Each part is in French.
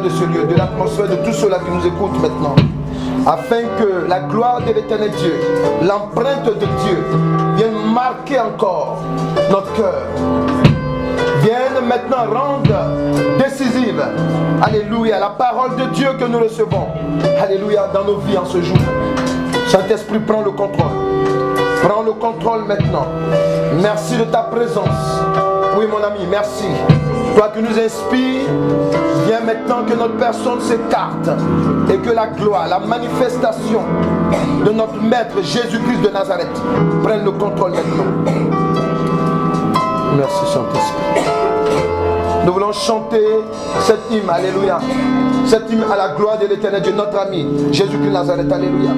de ce lieu, de l'atmosphère, de tous ceux-là qui nous écoutent maintenant, afin que la gloire de l'éternel Dieu, l'empreinte de Dieu, vienne marquer encore notre cœur, vienne maintenant rendre décisive, alléluia, la parole de Dieu que nous recevons, alléluia, dans nos vies en ce jour. Saint-Esprit, prends le contrôle. Prends le contrôle maintenant. Merci de ta présence. Oui, mon ami, merci. Toi qui nous inspires, viens maintenant que notre personne s'écarte et que la gloire, la manifestation de notre Maître Jésus-Christ de Nazareth prenne le contrôle maintenant. Merci, Saint-Esprit. Nous voulons chanter cette hymne, alléluia. Cette hymne à la gloire de l'éternel Dieu, notre ami Jésus-Christ de Nazareth, alléluia.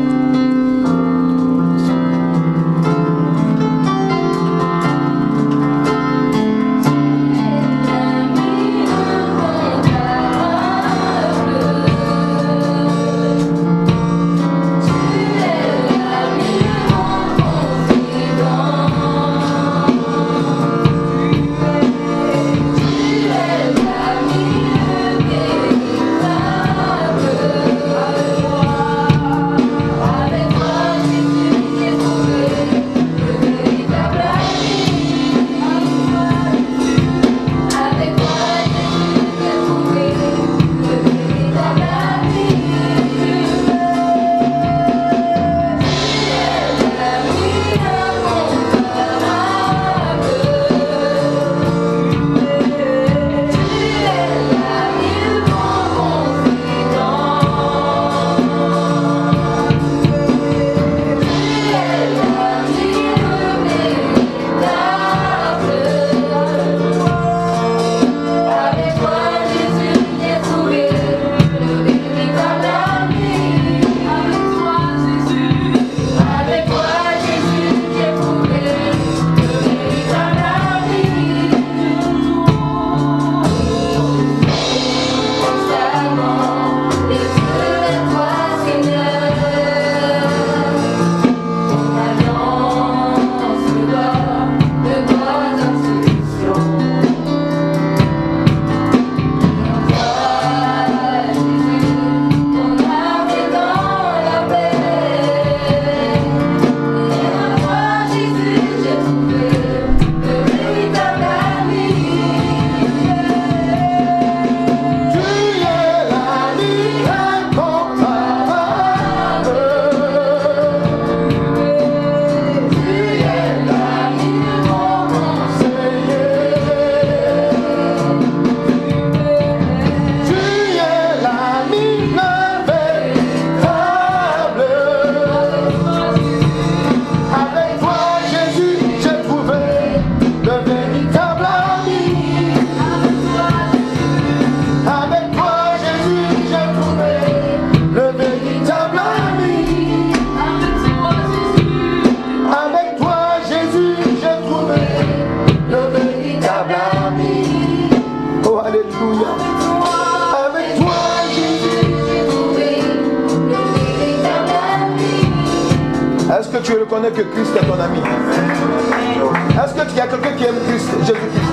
Tu reconnais que Christ est ton ami? Est-ce qu'il y a quelqu'un qui aime Christ, Jésus-Christ?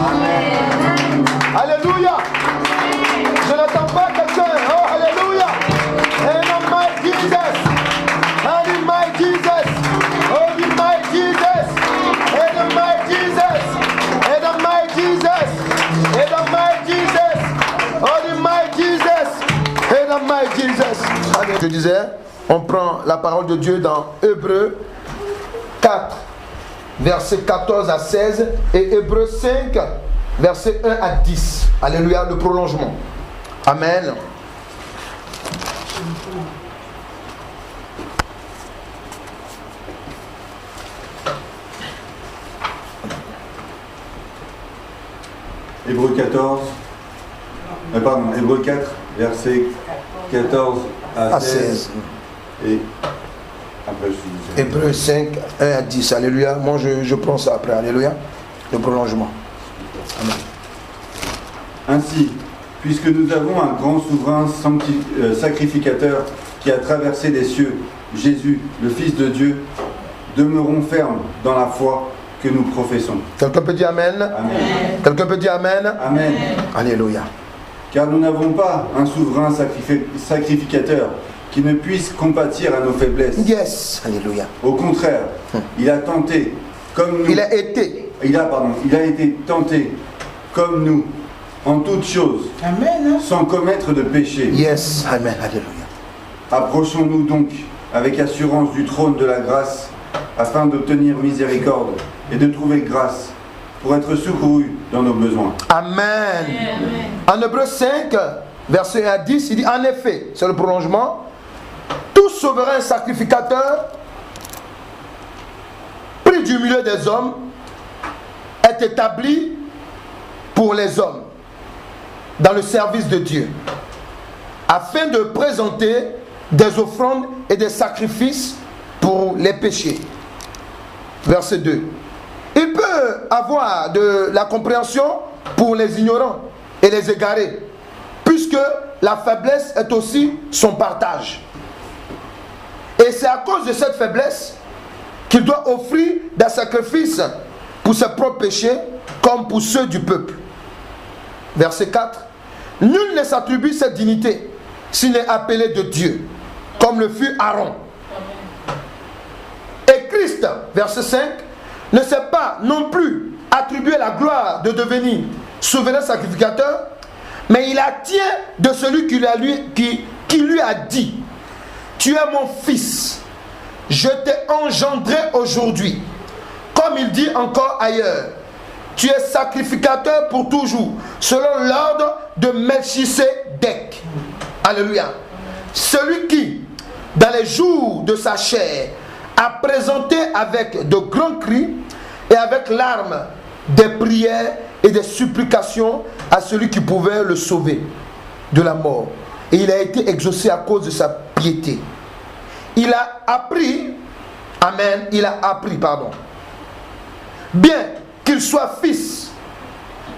Alléluia! Je n'entends pas quelqu'un. Oh, alléluia! And on my Jesus! And in my Jesus! Oh, in my Jesus! And on my Jesus! And on my Jesus! And on my Jesus! Oh, in my Jesus! And on my Jesus! Je disais, on prend la parole de Dieu dans Hébreux 4, versets 14 à 16 et Hébreux 5, versets 1 à 10. Alléluia, le prolongement. Amen. Hébreux 14, Hébreux 4, versets 14 à 16. Et après, je Hébreux 5, 1 à 10. Alléluia. Moi, je prends ça après. Alléluia. Le prolongement. Amen. Ainsi, puisque nous avons un grand souverain sacrificateur qui a traversé les cieux, Jésus, le Fils de Dieu, demeurons fermes dans la foi que nous professons. Quelqu'un peut dire Amen? Amen. Quelqu'un peut dire Amen? Amen. Alléluia. Car nous n'avons pas un souverain sacrificateur qui ne puisse compatir à nos faiblesses. Yes. Alléluia. Au contraire, il a tenté comme nous. Il a été tenté comme nous en toutes choses, Amen. sans commettre de péché. Yes. Amen. Alléluia. Approchons-nous donc avec assurance du trône de la grâce afin d'obtenir miséricorde et de trouver grâce pour être secourus dans nos besoins. Amen. En Hébreux 5, verset 1 à 10, il dit en effet, c'est le prolongement, tout souverain sacrificateur pris du milieu des hommes est établi pour les hommes dans le service de Dieu afin de présenter des offrandes et des sacrifices pour les péchés. Verset 2. Il peut avoir de la compréhension pour les ignorants et les égarés, puisque la faiblesse est aussi son partage. Et c'est à cause de cette faiblesse qu'il doit offrir des sacrifices pour ses propres péchés comme pour ceux du peuple. Verset 4. Nul ne s'attribue cette dignité s'il n'est appelé de Dieu, comme le fut Aaron. Et Christ, verset 5, ne s'est pas non plus attribué la gloire de devenir souverain sacrificateur, mais il la tient de celui qui lui a dit: tu es mon fils, je t'ai engendré aujourd'hui. Comme il dit encore ailleurs, tu es sacrificateur pour toujours, selon l'ordre de Melchisédek. Alléluia. Celui qui, dans les jours de sa chair, a présenté avec de grands cris et avec larmes des prières et des supplications à celui qui pouvait le sauver de la mort. Et il a été exaucé à cause de sa piété. Il a appris, amen, bien qu'il soit fils,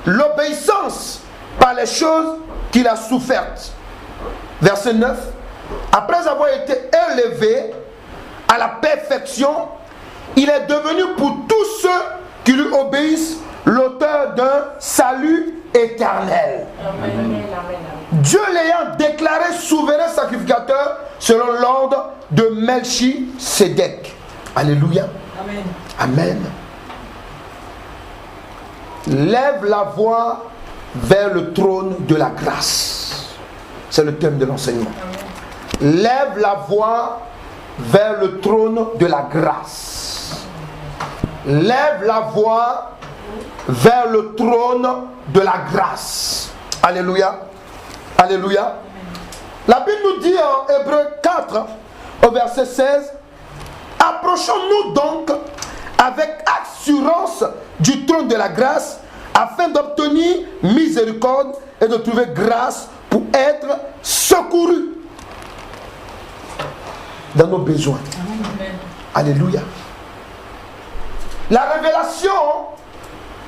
l'obéissance par les choses qu'il a souffertes. Verset 9. Après avoir été élevé à la perfection, il est devenu pour tous ceux qui lui obéissent l'auteur d'un salut éternel. Amen. Dieu l'ayant déclaré souverain sacrificateur selon l'ordre de Melchisédek. Alléluia. Amen. Amen. Lève la voix vers le trône de la grâce. C'est le thème de l'enseignement. Lève la voix vers le trône de la grâce. Lève la voix vers le trône de la grâce. Alléluia. Alléluia. La Bible nous dit en Hébreux 4, au verset 16, approchons-nous donc avec assurance du trône de la grâce afin d'obtenir miséricorde et de trouver grâce pour être secourus dans nos besoins. Amen. Alléluia. La révélation,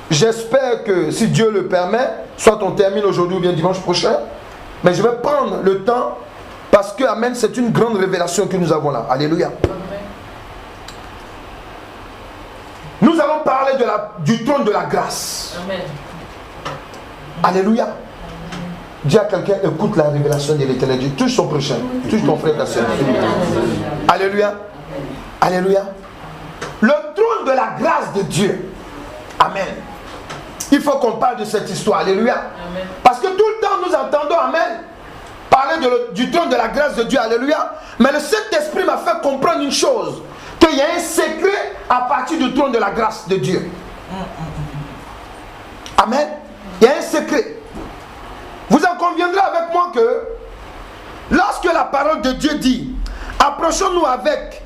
j'espère que si Dieu le permet, soit on termine aujourd'hui ou bien dimanche prochain, mais je vais prendre le temps parce que, amen, c'est une grande révélation que nous avons là. Alléluia. Amen. Nous allons parler du trône de la grâce. Amen. Alléluia. Dis à quelqu'un, écoute la révélation de l'Éternel Dieu. Touche son prochain. Touche ton frère, ta soeur. Alléluia. Alléluia. Le trône de la grâce de Dieu. Amen. Il faut qu'on parle de cette histoire. Alléluia. Amen. Parce que tout le temps nous entendons, amen, parler du trône de la grâce de Dieu. Alléluia. Mais le Saint-Esprit m'a fait comprendre une chose. Qu'il y a un secret à partir du trône de la grâce de Dieu. Amen. Il y a un secret. Vous en conviendrez avec moi que lorsque la parole de Dieu dit approchons-nous avec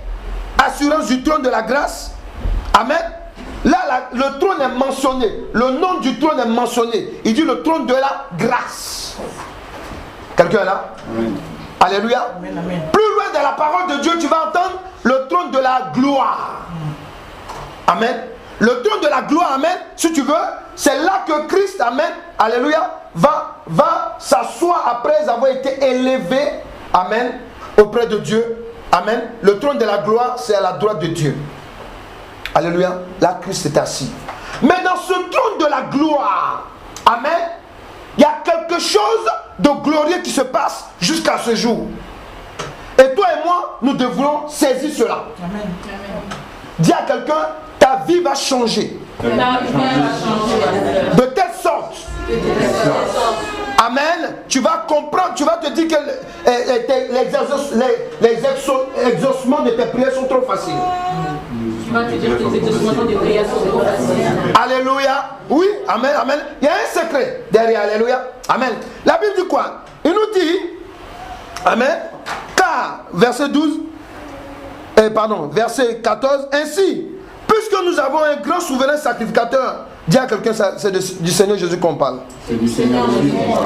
assurance du trône de la grâce, amen, là le trône est mentionné, le nom du trône est mentionné. Il dit le trône de la grâce. Quelqu'un est là? Amen. Alléluia. Amen, amen. Plus loin de la parole de Dieu, tu vas entendre le trône de la gloire. Amen. Le trône de la gloire, amen, si tu veux, c'est là que Christ, amen, alléluia, va s'asseoir après avoir été élevé, amen, auprès de Dieu. Amen. Le trône de la gloire, c'est à la droite de Dieu. Alléluia. Là, Christ est assis. Mais dans ce trône de la gloire, amen, il y a quelque chose de glorieux qui se passe jusqu'à ce jour. Et toi et moi, nous devrons saisir cela. Amen. Dis à quelqu'un, ta vie va changer. De telle sorte. Amen. Tu vas comprendre, tu vas te dire que les exaucements de tes prières sont trop faciles. Tu vas te dire que tes exaucements de prières sont trop faciles. Alléluia. Oui, amen, amen. Il y a un secret derrière, alléluia. Amen. La Bible dit quoi? Il nous dit, amen, car, verset 12, verset 14, ainsi, puisque nous avons un grand souverain sacrificateur, dis à quelqu'un, c'est du Seigneur Jésus qu'on parle. C'est du Seigneur Jésus qu'on parle.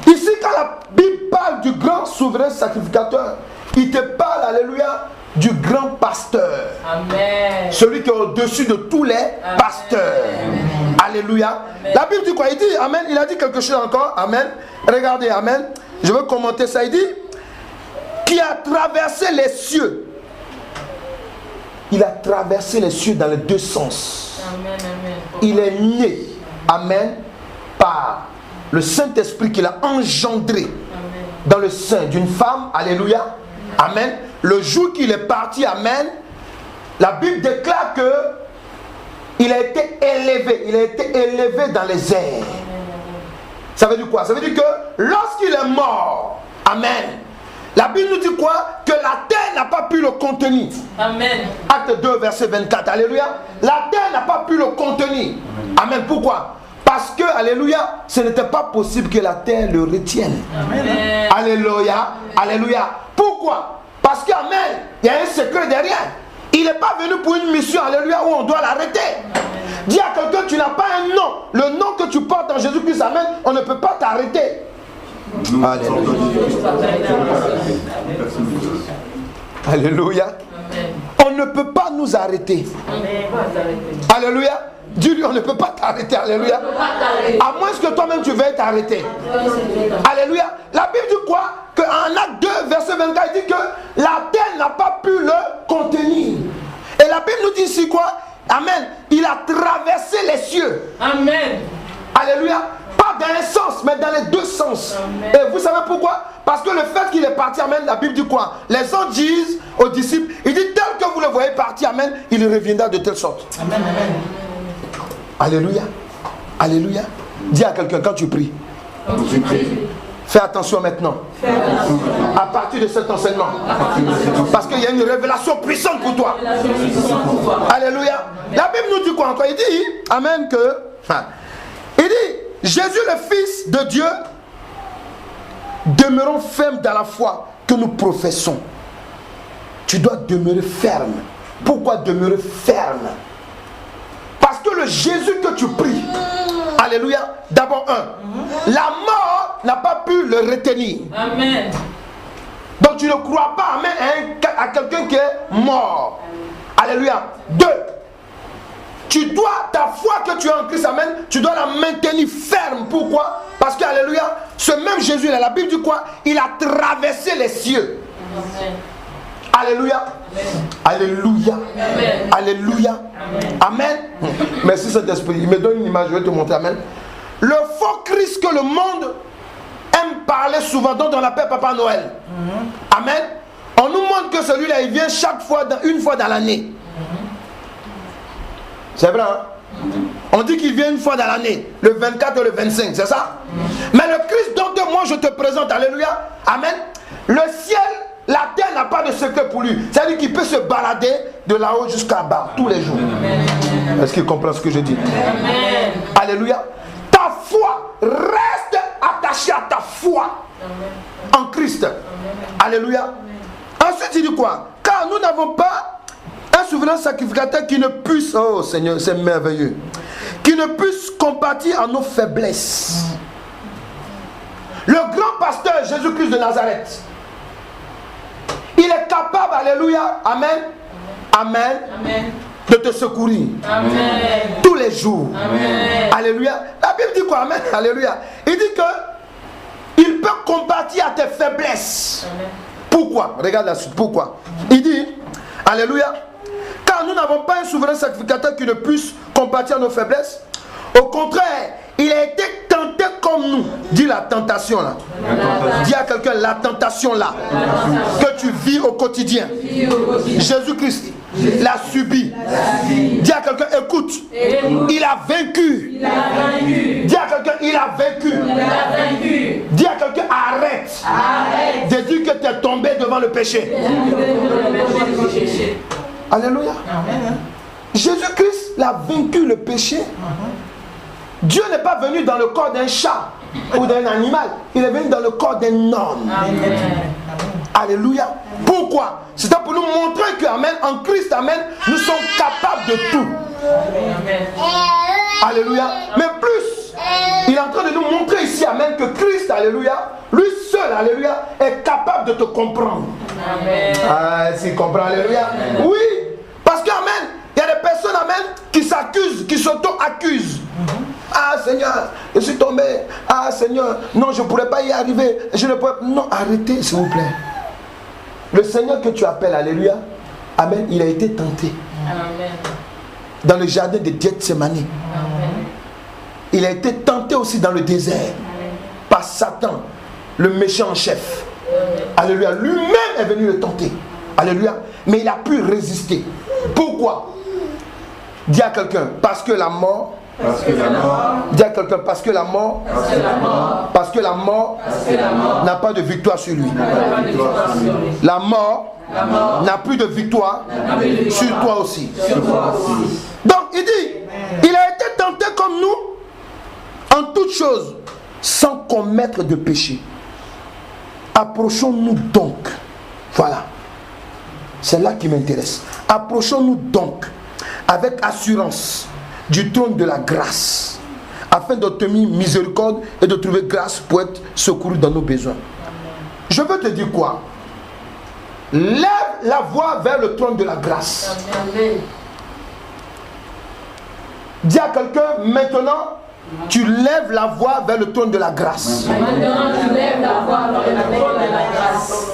Ici, quand la Bible parle du grand souverain sacrificateur, il te parle, alléluia, du grand pasteur. Amen. Celui qui est au-dessus de tous les pasteurs. Amen. Alléluia. Amen. La Bible dit quoi? Il dit, amen, il a dit quelque chose encore. Amen. Regardez, amen. Je veux commenter ça. Il dit, qui a traversé les cieux. Il a traversé les cieux dans les deux sens. Amen, amen. Il est né, amen, par le Saint-Esprit qu'il a engendré, amen, dans le sein d'une femme. Alléluia. Amen. Le jour qu'il est parti, amen, la Bible déclare que il a été élevé dans les airs. Ça veut dire quoi? Ça veut dire que lorsqu'il est mort, amen, la Bible nous dit quoi? Que la terre n'a pas pu le contenir. Amen. Acte 2, verset 24. Alléluia. La terre n'a pas pu le contenir. Amen. Pourquoi? Parce que, alléluia, ce n'était pas possible que la terre le retienne. Amen. Alléluia. Alléluia. Pourquoi? Parce qu'amen, il y a un secret derrière. Il n'est pas venu pour une mission, alléluia, où on doit l'arrêter. Dis à quelqu'un, tu n'as pas un nom. Le nom que tu portes en Jésus-Christ, amen, on ne peut pas t'arrêter. Alléluia. Alléluia. On ne peut pas nous arrêter. Alléluia. Dis-lui, on ne peut pas t'arrêter. Alléluia. À moins que toi-même tu veuilles t'arrêter. Alléluia. La Bible dit quoi? Qu'en Acte 2, verset 24, il dit que la terre n'a pas pu le contenir. Et la Bible nous dit ici quoi? Amen. Il a traversé les cieux. Amen. Alléluia. Pas dans un sens, mais dans les deux sens. Amen. Et vous savez pourquoi? Parce que le fait qu'il est parti, amen, la Bible dit quoi? Les anges disent aux disciples, il dit tel que vous le voyez partir, amen, il reviendra de telle sorte. Amen, amen. Alléluia. Alléluia. Dis à quelqu'un quand tu pries. Fais attention maintenant. À partir de cet enseignement. Parce qu'il y a une révélation puissante pour toi. Alléluia. La Bible nous dit quoi encore? Il dit, amen, que... Il dit, Jésus le Fils de Dieu, demeurons fermes dans la foi que nous professons. Tu dois demeurer ferme. Pourquoi demeurer ferme? Parce que le Jésus que tu pries, alléluia, d'abord la mort n'a pas pu le retenir. Amen. Donc tu ne crois pas, amen, à quelqu'un qui est mort. Alléluia. 2. Tu dois, ta foi que tu as en Christ, amen, tu dois la maintenir ferme. Pourquoi? Parce que, alléluia, ce même Jésus là, la Bible dit quoi? Il a traversé les cieux. Amen. Alléluia. Amen. Alléluia. Amen. Alléluia. Amen. Amen. Merci Saint-Esprit. Il me donne une image, je vais te montrer. Amen. Le faux Christ que le monde aime parler souvent, dont on l'appelle Papa Noël. Amen. On nous montre que celui-là, il vient chaque fois, une fois dans l'année. C'est vrai, hein? On dit qu'il vient une fois dans l'année, le 24 et le 25, c'est ça? Mais le Christ dont moi je te présente, alléluia, amen, le ciel, la terre n'a pas de secret pour lui. C'est-à-dire qu'il peut se balader de là-haut jusqu'à bas, tous les jours. Est-ce qu'il comprend ce que je dis? Amen. Alléluia. Ta foi, reste attachée à ta foi en Christ. Amen. Alléluia. Ensuite, il dit quoi? Car nous n'avons pas un souverain sacrificateur qui ne puisse, oh Seigneur, c'est merveilleux, qui ne puisse compatir à nos faiblesses. Le grand pasteur Jésus-Christ de Nazareth, il est capable, alléluia, amen, amen, amen, de te secourir. Amen. Tous les jours. Amen. Alléluia. La Bible dit quoi? Amen, alléluia. Il dit que il peut compatir à tes faiblesses. Amen. Pourquoi? Regarde la suite. Pourquoi? Il dit, alléluia, car nous n'avons pas un souverain sacrificateur qui ne puisse compatir à nos faiblesses. Au contraire, il a été tenté comme comme nous. Dis la tentation là. Dis à quelqu'un la tentation là. Que tu vis au quotidien. Jésus-Christ l'a subi. Dis à quelqu'un, écoute. Il a vaincu. Dis à quelqu'un, il a vaincu. Dis à quelqu'un, arrête. De dire que tu es tombé devant le péché. Alléluia. Jésus-Christ l'a vaincu le péché. Dieu n'est pas venu dans le corps d'un chat ou d'un animal. Il est venu dans le corps d'un homme. Alléluia. Pourquoi? C'était pour nous montrer que, amen, en Christ, amen, nous sommes capables de tout. Alléluia. Mais plus, il est en train de nous montrer ici, amen, que Christ, alléluia, lui seul, alléluia, est capable de te comprendre. Ah, s'il comprend, alléluia. Oui, parce que, amen, il y a des personnes, amen, qui s'accusent, qui s'auto-accusent. Ah Seigneur, je suis tombé. Ah Seigneur, non, je ne pourrais pas y arriver. Je ne pourrais... Non, arrêtez s'il vous plaît. Le Seigneur que tu appelles, alléluia, amen, il a été tenté. Amen. Dans le jardin de Gethsémani. Il a été tenté aussi dans le désert. Amen. Par Satan, le méchant en chef. Amen. Alléluia. Lui-même est venu le tenter. Alléluia. Mais il a pu résister. Pourquoi? Dis à quelqu'un, parce que la mort. Parce que la mort. Dis à quelqu'un, parce que la mort. Parce que la mort. Parce que la mort. N'a pas de victoire sur lui. La mort n'a plus de victoire sur toi aussi. Donc il dit, il a été tenté comme nous en toutes choses sans commettre de péché. Approchons-nous donc. Voilà. C'est là qui m'intéresse. Approchons-nous donc avec assurance du trône de la grâce, afin d'obtenir miséricorde et de trouver grâce pour être secouru dans nos besoins. Je veux te dire quoi? Lève la voix vers le trône de la grâce. Dis à quelqu'un, maintenant, tu lèves la voix vers le trône de la grâce. Maintenant, tu lèves la voix vers le trône de la grâce.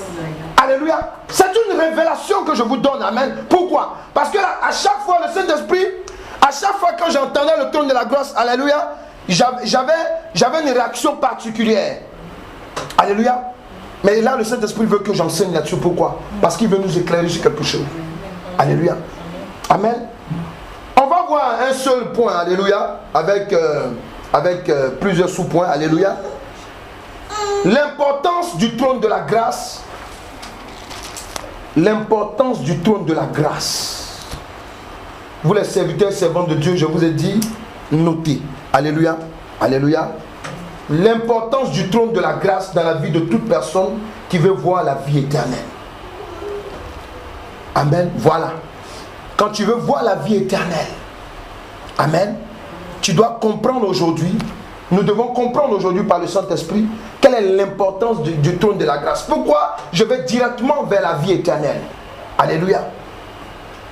Alléluia. C'est une révélation que je vous donne. Amen. Pourquoi? Parce que à chaque fois, le Saint-Esprit, à chaque fois quand j'entendais le trône de la grâce, alléluia, j'avais une réaction particulière. Alléluia. Mais là, le Saint-Esprit veut que j'enseigne là-dessus. Pourquoi? Parce qu'il veut nous éclairer sur quelque chose. Alléluia. Amen. On va voir un seul point, alléluia, avec plusieurs sous-points, alléluia. L'importance du trône de la grâce. L'importance du trône de la grâce. Vous les serviteurs, servants de Dieu, je vous ai dit, notez. Alléluia. Alléluia. L'importance du trône de la grâce dans la vie de toute personne qui veut voir la vie éternelle. Amen. Voilà. Quand tu veux voir la vie éternelle, amen, tu dois comprendre aujourd'hui, nous devons comprendre aujourd'hui par le Saint-Esprit, quelle est l'importance du trône de la grâce. Pourquoi je vais directement vers la vie éternelle? Alléluia.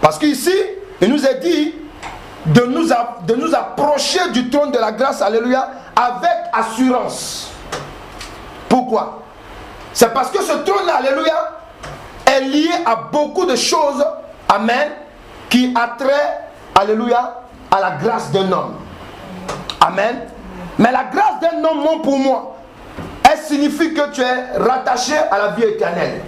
Parce qu'ici, il nous est dit de nous approcher du trône de la grâce, alléluia, avec assurance. Pourquoi? C'est parce que ce trône, alléluia, est lié à beaucoup de choses, amen, qui a trait, alléluia, à la grâce d'un homme. Amen. Mais la grâce d'un homme, moi, pour moi, elle signifie que tu es rattaché à la vie éternelle.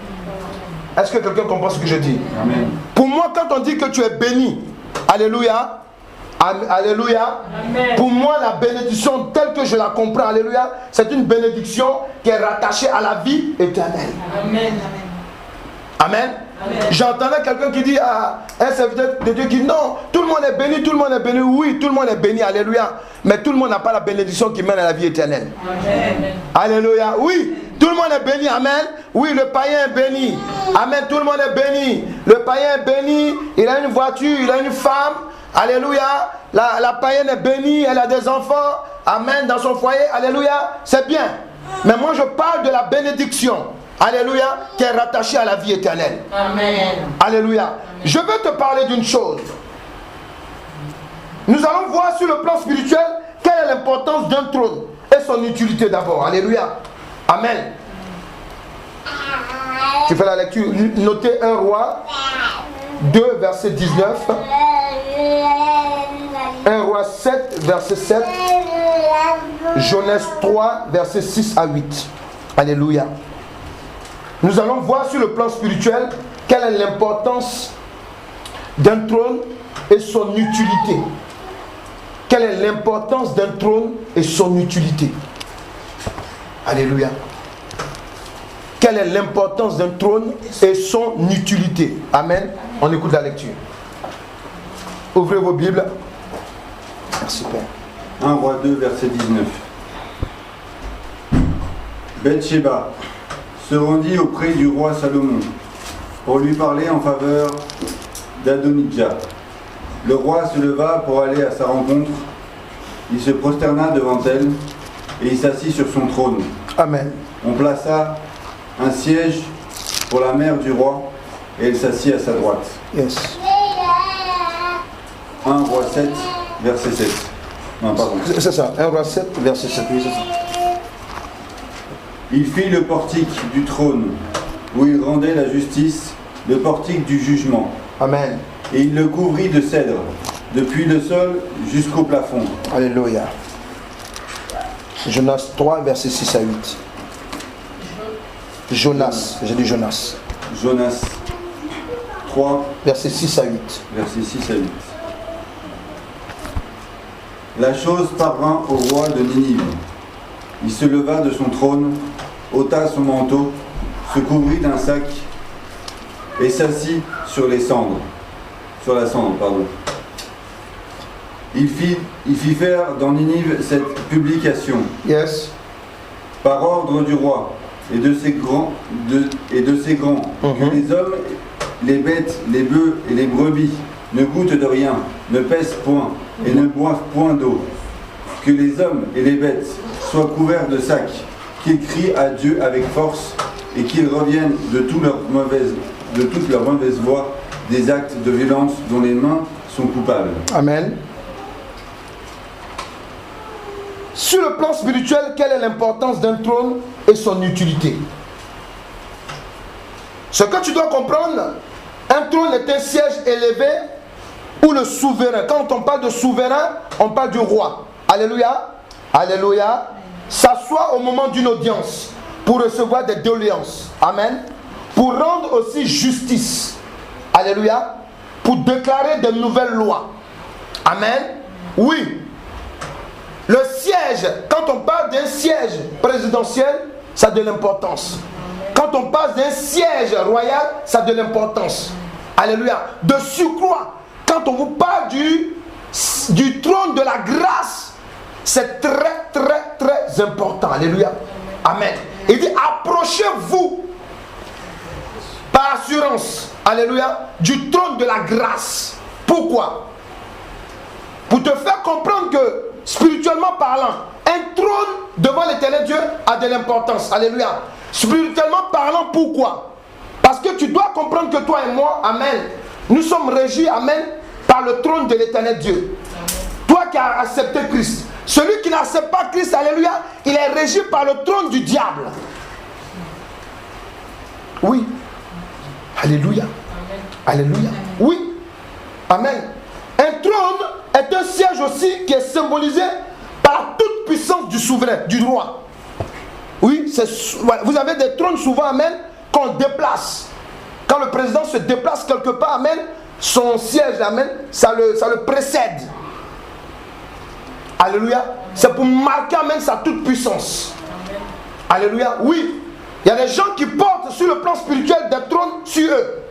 Est-ce que quelqu'un comprend ce que je dis? Amen. Pour moi, quand on dit que tu es béni, alléluia, alléluia, amen. Pour moi, la bénédiction telle que je la comprends, alléluia, c'est une bénédiction qui est rattachée à la vie éternelle. Amen. Amen. J'entendais quelqu'un qui dit à un serviteur de Dieu qui dit non, tout le monde est béni, tout le monde est béni. Oui, tout le monde est béni, alléluia. Mais tout le monde n'a pas la bénédiction qui mène à la vie éternelle. Amen. Alléluia. Oui, tout le monde est béni, amen. Oui, le païen est béni. Amen, tout le monde est béni. Le païen est béni, il a une voiture, il a une femme. Alléluia. La païenne est bénie, elle a des enfants. Amen, dans son foyer. Alléluia. C'est bien. Mais moi je parle de la bénédiction. Alléluia, qui est rattaché à la vie éternelle. Amen. Alléluia. Je veux te parler d'une chose. Nous allons voir sur le plan spirituel quelle est l'importance d'un trône et son utilité d'abord. Alléluia. Amen. Tu fais la lecture. Notez 1 Roi 2, verset 19. 1 Roi 7, verset 7. Genèse 3, versets 6 à 8. Alléluia. Nous allons voir sur le plan spirituel quelle est l'importance d'un trône et son utilité. Quelle est l'importance d'un trône et son utilité. Alléluia. Quelle est l'importance d'un trône et son utilité. Amen. On écoute la lecture. Ouvrez vos Bibles. Merci Père. 1 Roi 2, verset 19. Bathsheba se rendit auprès du roi Salomon pour lui parler en faveur d'Adonijah. Le roi se leva pour aller à sa rencontre. Il se prosterna devant elle et il s'assit sur son trône. Amen. On plaça un siège pour la mère du roi et elle s'assit à sa droite. Yes. 1 Roi 7, verset 7. Non, pardon. C'est ça, 1 Roi 7, verset 7. Oui, c'est ça. Il fit le portique du trône où il rendait la justice, le portique du jugement. Amen. Et il le couvrit de cèdre, depuis le sol jusqu'au plafond. Alléluia. Jonas 3, verset 6 à 8. Jonas, j'ai dit Jonas. Jonas 3, Verset 6 à 8. verset 6 à 8. La chose parvint au roi de Ninive. Il se leva de son trône, ôta son manteau, se couvrit d'un sac et s'assit sur les cendres. Sur la cendre, pardon. Il fit faire dans Ninive cette publication. Yes. Par ordre du roi et de ses grands, que les hommes, les bêtes, les bœufs et les brebis ne goûtent de rien, ne pèsent point et ne boivent point d'eau. Que les hommes et les bêtes soient couverts de sacs, qu'ils crient à Dieu avec force et qu'ils reviennent de toute leur mauvaise voie des actes de violence dont les mains sont coupables. Amen. Sur le plan spirituel, quelle est l'importance d'un trône et son utilité? Ce que tu dois comprendre, un trône est un siège élevé où le souverain, quand on parle de souverain, on parle du roi. Alléluia. Alléluia. S'assoit au moment d'une audience pour recevoir des doléances. Amen. Pour rendre aussi justice. Alléluia. Pour déclarer de nouvelles lois. Amen. Oui. Le siège, quand on parle d'un siège présidentiel, ça a de l'importance. Quand on parle d'un siège royal, ça a de l'importance. Alléluia. De surcroît, quand on vous parle du trône de la grâce, c'est très, très, très important. Alléluia. Amen. Il dit, approchez-vous par assurance, alléluia, du trône de la grâce. Pourquoi? Pour te faire comprendre que, spirituellement parlant, un trône devant l'Éternel Dieu a de l'importance. Alléluia. Spirituellement parlant, pourquoi? Parce que tu dois comprendre que toi et moi, amen, nous sommes régis, amen, par le trône de l'Éternel Dieu. Toi qui as accepté Christ. Celui qui n'accepte pas Christ, alléluia, il est régi par le trône du diable. Oui. Alléluia. Alléluia. Oui. Amen. Un trône est un siège aussi qui est symbolisé par toute puissance du souverain, du roi. Oui, voilà. Vous avez des trônes souvent, amen, qu'on déplace. Quand le président se déplace quelque part, amen, son siège, amen, ça le précède. Alléluia. C'est pour marquer, amen, sa toute puissance. Alléluia. Oui. Il y a des gens qui portent sur le plan spirituel des trônes sur eux.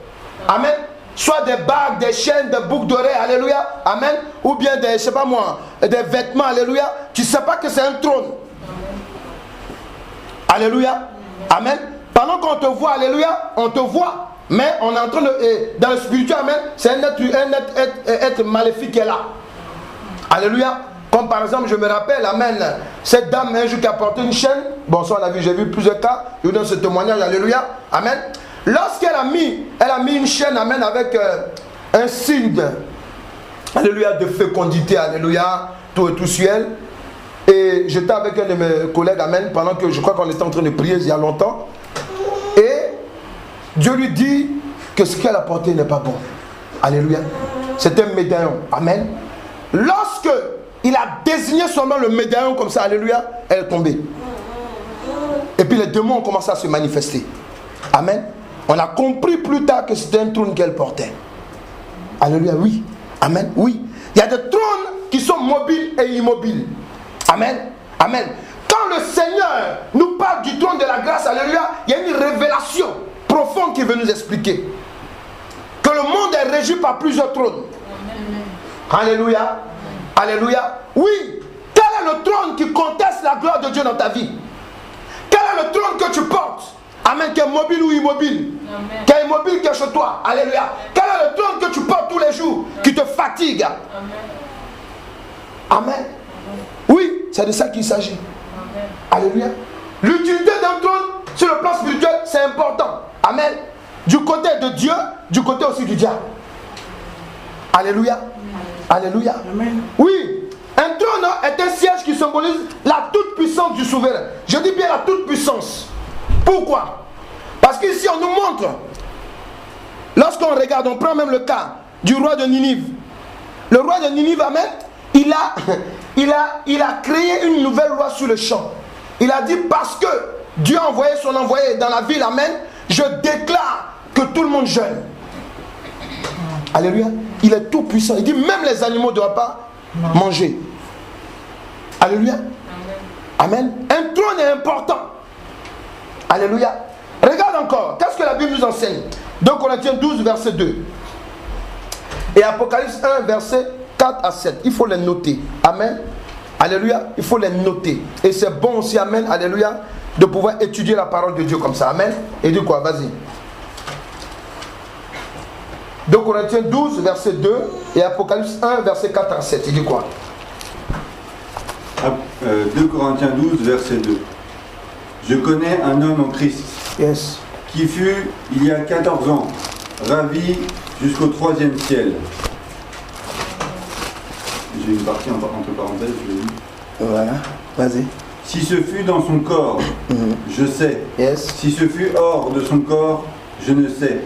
Amen. Soit des bagues, des chaînes, des boucles d'oreilles, alléluia, amen. Ou bien des, je sais pas moi, des vêtements, alléluia. Tu ne sais pas que c'est un trône. Alléluia. Amen. Pendant qu'on te voit, alléluia, on te voit. Mais on est en train de, dans le spirituel, amen, c'est un être maléfique qui est là. Alléluia. Comme par exemple, je me rappelle, amen, cette dame un jour qui a porté une chaîne. Bon, ça on a vu, j'ai vu plusieurs cas. Je vous donne ce témoignage, alléluia. Amen. Lorsqu'elle a mis une chaîne, amen, avec un signe, alléluia, de fécondité, alléluia, tout sur elle. Et j'étais avec un de mes collègues, amen, pendant que je crois qu'on était en train de prier il y a longtemps. Et Dieu lui dit que ce qu'elle a porté n'est pas bon. Alléluia. C'est un médaillon. Amen. Lorsque il a désigné seulement le médaillon comme ça, alléluia, elle est tombée. Et puis les démons ont commencé à se manifester. Amen. On a compris plus tard que c'était un trône qu'elle portait. Alléluia, oui. Amen, oui. Il y a des trônes qui sont mobiles et immobiles. Amen, amen. Quand le Seigneur nous parle du trône de la grâce, alléluia, il y a une révélation profonde qui veut nous expliquer que le monde est régi par plusieurs trônes. Alléluia, alléluia. Oui, quel est le trône qui conteste la gloire de Dieu dans ta vie? Quel est le trône que tu portes? Amen, qui est mobile ou immobile? Amen. Qui est immobile, qui est chez toi? Alléluia. Quel est le trône que tu portes tous les jours, qui te fatigue? Amen. Amen. Oui, c'est de ça qu'il s'agit. Alléluia. L'utilité d'un trône sur le plan spirituel, c'est important. Amen. Du côté de Dieu, du côté aussi du diable. Alléluia. Alléluia. Amen. Oui. Un trône est un siège qui symbolise la toute-puissance du souverain. Je dis bien la toute-puissance. Pourquoi? Parce qu'ici on nous montre, lorsqu'on regarde, on prend même le cas du roi de Ninive. Le roi de Ninive, amen, il a créé une nouvelle loi sur le champ. Il a dit, parce que Dieu a envoyé son envoyé dans la ville, amen, je déclare que tout le monde jeûne. Alléluia. Il est tout puissant. Il dit, même les animaux ne doivent pas manger. Alléluia. Amen. Un trône est important. Alléluia. Regarde encore. Qu'est-ce que la Bible nous enseigne? 2 Corinthiens 12, verset 2. Et Apocalypse 1, verset 4 à 7. Il faut les noter. Amen. Alléluia. Il faut les noter. Et c'est bon aussi, amen. Alléluia. De pouvoir étudier la parole de Dieu comme ça. Amen. Et dit quoi? Vas-y. 2 Corinthiens 12, verset 2. Et Apocalypse 1, verset 4 à 7. Il dit quoi? 2 Corinthiens 12, verset 2. Je connais un homme en Christ, yes, qui fut, il y a 14 ans, ravi jusqu'au 3e ciel. J'ai une partie entre parenthèses, je l'ai dit. Voilà, vas-y. Si ce fut dans son corps, je sais. Yes. Si ce fut hors de son corps, je ne sais.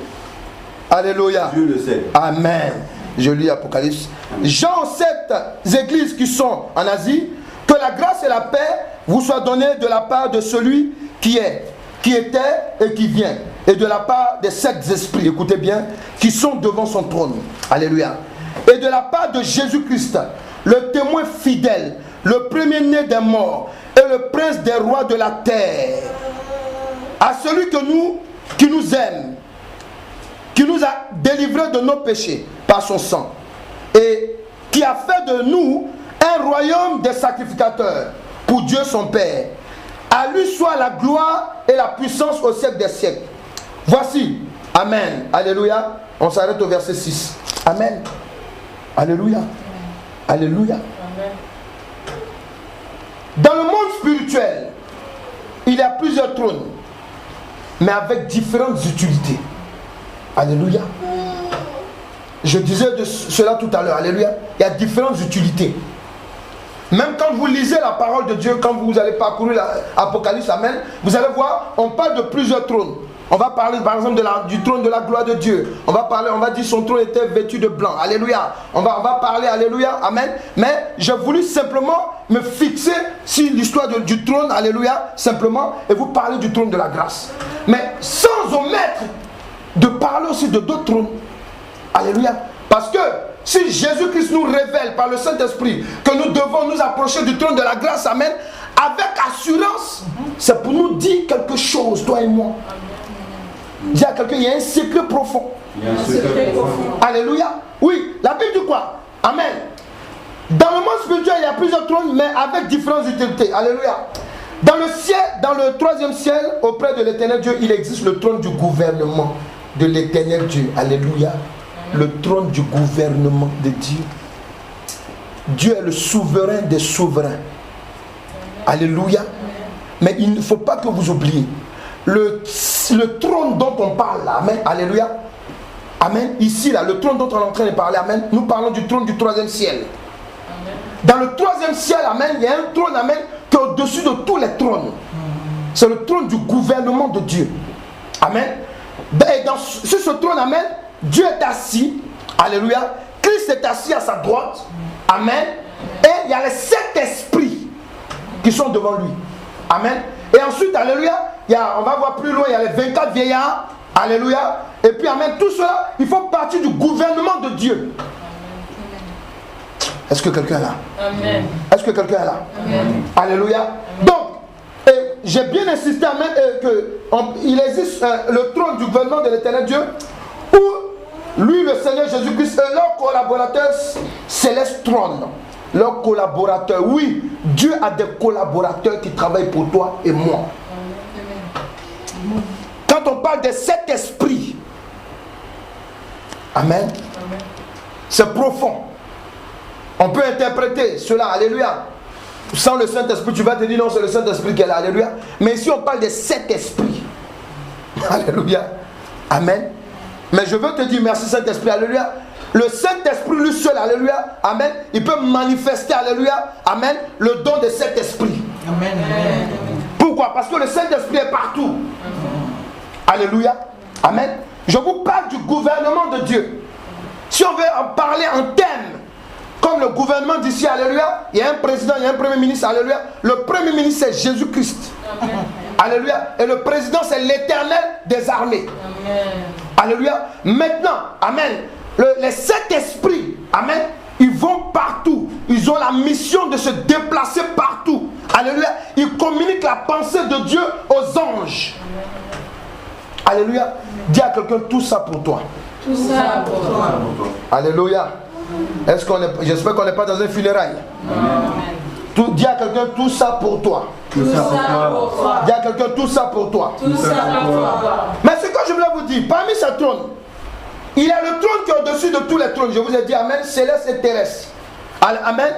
Alléluia. Dieu le sait. Amen. Je lis Apocalypse. Jean 7 églises qui sont en Asie, que la grâce et la paix vous soient données de la part de celui qui est, qui était et qui vient, et de la part des 7 esprits, écoutez bien, qui sont devant son trône. Alléluia. Et de la part de Jésus-Christ, le témoin fidèle, le premier-né des morts et le prince des rois de la terre. À celui qui nous aime, qui nous a délivrés de nos péchés par son sang, et qui a fait de nous un royaume des sacrificateurs pour Dieu son Père. À lui soit la gloire et la puissance au siècle des siècles. Voici. Amen. Alléluia. On s'arrête au verset 6. Amen. Alléluia. Alléluia. Dans le monde spirituel, il y a plusieurs trônes, mais avec différentes utilités. Alléluia. Je disais de cela tout à l'heure. Alléluia. Il y a différentes utilités. Même quand vous lisez la parole de Dieu, quand vous allez parcourir l'Apocalypse, amen, vous allez voir, on parle de plusieurs trônes. On va parler par exemple du trône de la gloire de Dieu. On va dire son trône était vêtu de blanc. Alléluia. On va parler, alléluia, amen. Mais j'ai voulu simplement me fixer sur l'histoire du trône, alléluia, simplement, et vous parler du trône de la grâce. Mais sans omettre de parler aussi de d'autres trônes. Alléluia. Parce que si Jésus-Christ nous révèle par le Saint-Esprit que nous devons nous approcher du trône de la grâce, amen, avec assurance, c'est pour nous dire quelque chose, toi et moi. Dis à quelqu'un, il y a un secret profond. Il y a un secret profond. Alléluia. Oui, la Bible dit quoi? Amen. Dans le monde spirituel, il y a plusieurs trônes, mais avec différentes utilités. Alléluia. Dans le ciel, dans le 3e ciel, auprès de l'éternel Dieu, il existe le trône du gouvernement de l'éternel Dieu. Alléluia. Le trône du gouvernement de Dieu. Dieu est le souverain des souverains. Alléluia. Mais il ne faut pas que vous oubliez le trône dont on parle là, amen, alléluia, amen, ici là, le trône dont on est en train de parler, amen, nous parlons du trône du 3e ciel. Amen. Dans le 3e ciel, amen, il y a un trône, amen, qui est au-dessus de tous les trônes. C'est le trône du gouvernement de Dieu. Amen. Et sur ce trône, amen, Dieu est assis, alléluia, Christ est assis à sa droite, amen, et il y a les 7 esprits qui sont devant lui. Amen. Et ensuite, alléluia, on va voir plus loin, il y a les 24 vieillards. Alléluia. Et puis, amen, tout cela, il faut partir du gouvernement de Dieu. Est-ce que quelqu'un est là? Amen. Est-ce que quelqu'un est là? Amen. Alléluia. Donc, j'ai bien insisté, amen, qu'il existe le trône du gouvernement de l'Éternel Dieu, où lui, le Seigneur Jésus-Christ, et leurs collaborateurs célestes trônent. Leurs collaborateurs, oui, Dieu a des collaborateurs qui travaillent pour toi et moi. Quand on parle des 7 esprits, amen, c'est profond. On peut interpréter cela, alléluia. Sans le Saint-Esprit, tu vas te dire non, c'est le Saint-Esprit qui est là, alléluia. Mais ici, on parle des 7 esprits. Alléluia. Amen. Mais je veux te dire, merci Saint-Esprit, alléluia. Le Saint-Esprit, lui seul, alléluia, amen, il peut manifester, alléluia, amen, le don des 7 esprits. Amen. Pourquoi? Parce que le Saint-Esprit est partout. Alléluia. Amen. Je vous parle du gouvernement de Dieu. Si on veut en parler en thème, comme le gouvernement d'ici, alléluia, il y a un président, il y a un premier ministre, alléluia. Le premier ministre, c'est Jésus-Christ. Alléluia. Et le président, c'est l'Éternel des armées. Amen. Alléluia. Maintenant, amen, les 7 esprits, amen, ils vont partout. Ils ont la mission de se déplacer partout. Alléluia. Ils communiquent la pensée de Dieu aux anges. Alléluia. Dis à quelqu'un, tout ça pour toi. Tout ça pour toi. Alléluia. Est-ce qu'on est, j'espère qu'on n'est pas dans un funérail. Amen. Dis à quelqu'un, tout ça pour toi. Tout ça pour toi. Dis à quelqu'un, tout ça pour toi. Tout ça pour toi. Mais ce que je voulais vous dire, parmi ces trônes, il y a le trône qui est au-dessus de tous les trônes. Je vous ai dit amen, céleste et terrestre. Amen.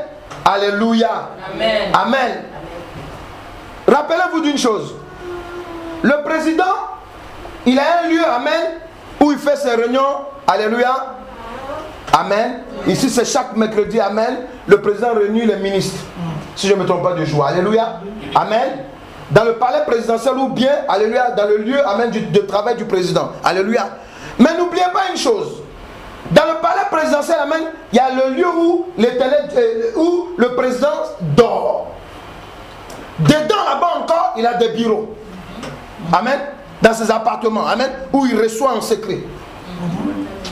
Alléluia. Amen. Amen. Rappelez-vous d'une chose. Le président, il a un lieu, amen, où il fait ses réunions. Alléluia. Amen. Ici, c'est chaque mercredi, amen. Le président réunit les ministres. Si je ne me trompe pas de jour. Alléluia. Amen. Dans le palais présidentiel ou bien, alléluia, dans le lieu, amen, de travail du président. Alléluia. Mais n'oubliez pas une chose. Dans le palais présidentiel, amen, il y a le lieu où où le président dort. Dedans, là-bas encore, il a des bureaux. Amen. Dans ses appartements, amen, où il reçoit en secret.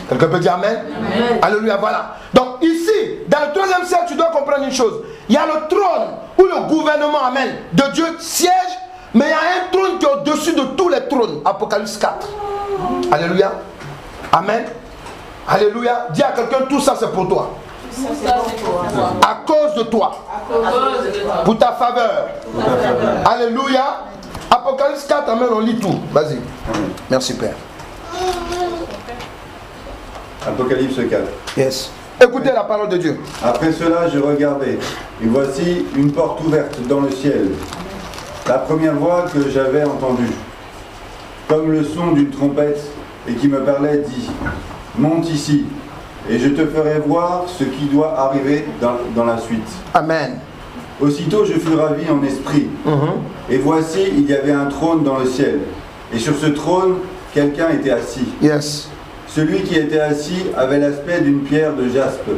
Quelqu'un peut dire amen? Amen. Alléluia, voilà. Donc ici, dans le 3e siècle, tu dois comprendre une chose. Il y a le trône où le gouvernement, amen, de Dieu siège, mais il y a un trône qui est au-dessus de tous les trônes. Apocalypse 4. Alléluia. Amen. Alléluia. Dis à quelqu'un, tout ça c'est pour toi. Tout ça c'est pour toi. À cause de toi. À cause de toi. Pour ta faveur. Pour ta faveur. Alléluia. Apocalypse 4, amen, on lit tout. Vas-y. Merci Père. Apocalypse 4. Yes. Écoutez la parole de Dieu. Après cela, je regardai, et voici une porte ouverte dans le ciel. La première voix que j'avais entendue, comme le son d'une trompette, et qui me parlait, dit, monte ici, et je te ferai voir ce qui doit arriver dans la suite. Amen. Aussitôt je fus ravi en esprit, et voici, il y avait un trône dans le ciel, et sur ce trône, quelqu'un était assis. Yes. Celui qui était assis avait l'aspect d'une pierre de jaspe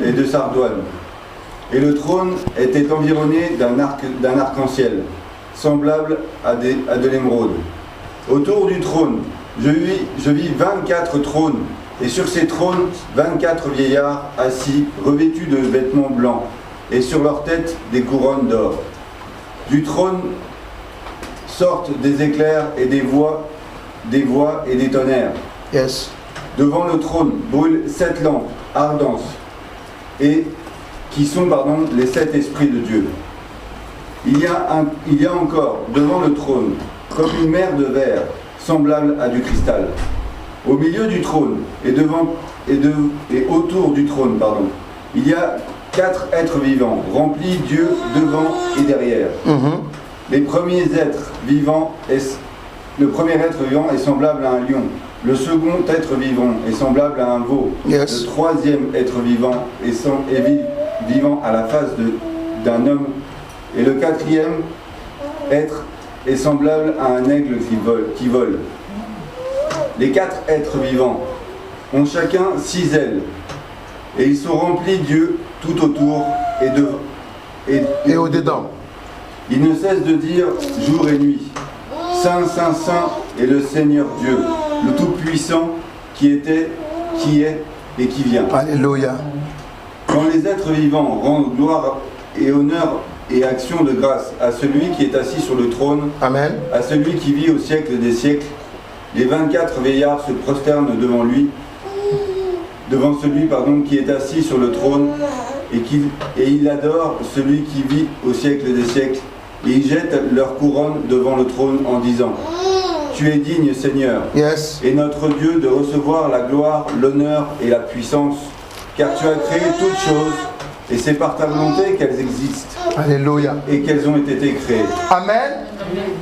et de sardoine. Et le trône était environné d'un arc-en-ciel, semblable à de l'émeraude. Autour du trône, je vis 24 trônes, et sur ces trônes, 24 vieillards assis, revêtus de vêtements blancs, et sur leurs têtes des couronnes d'or. Du trône sortent des éclairs et des voix et des tonnerres. Yes. Devant le trône brûlent 7 lampes ardentes, et qui sont les 7 esprits de Dieu. Il y a encore devant le trône comme une mer de verre, semblable à du cristal. Au milieu du trône et autour du trône, il y a 4 êtres vivants, remplis Dieu devant et derrière. Le premier être vivant est semblable à un lion. Le second être vivant est semblable à un veau. Yes. Le troisième être vivant est vivant à la face d'un homme. Et le quatrième être est semblable à un aigle qui vole. Les 4 êtres vivants ont chacun 6 ailes. Et ils sont remplis Dieu tout autour et au-dedans. Il ne cesse de dire jour et nuit, Saint, Saint, Saint est le Seigneur Dieu, le Tout-Puissant qui était, qui est et qui vient. Alléluia. Quand les êtres vivants rendent gloire et honneur et action de grâce à celui qui est assis sur le trône, Amen. à celui qui vit au siècle des siècles, les 24 veillards se prosternent devant lui, devant celui qui est assis sur le trône, et il adore celui qui vit au siècle des siècles, et ils jettent leur couronne devant le trône en disant, tu es digne, Seigneur, Yes. et notre Dieu, de recevoir la gloire, l'honneur et la puissance, car tu as créé toutes choses, et c'est par ta volonté qu'elles existent, Alléluia. et qu'elles ont été créées. Amen.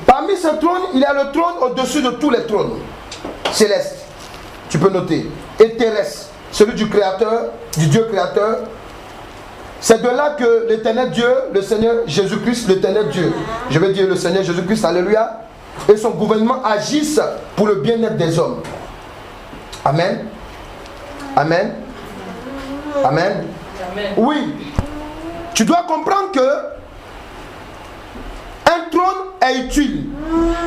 Parmi ces trônes, il y a le trône au-dessus de tous les trônes célestes. Tu peux noter. Et terrestre, celui du Créateur, du Dieu Créateur. C'est de là que l'éternel Dieu, le Seigneur Jésus-Christ, l'éternel Dieu, je vais dire le Seigneur Jésus-Christ, alléluia, et son gouvernement agissent pour le bien-être des hommes. Amen. Amen. Amen. Oui. Tu dois comprendre que un trône est utile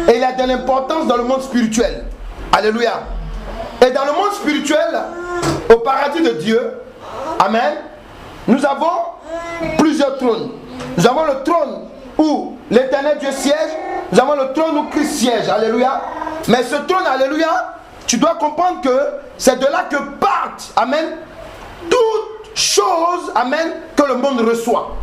et il a de l'importance dans le monde spirituel. Alléluia. Et dans le monde spirituel, au paradis de Dieu, amen, nous avons plusieurs trônes. Nous avons le trône où l'éternel Dieu siège. Nous avons le trône où Christ siège. Alléluia. Mais ce trône, alléluia, tu dois comprendre que c'est de là que partent, amen, toutes choses, amen, que le monde reçoit.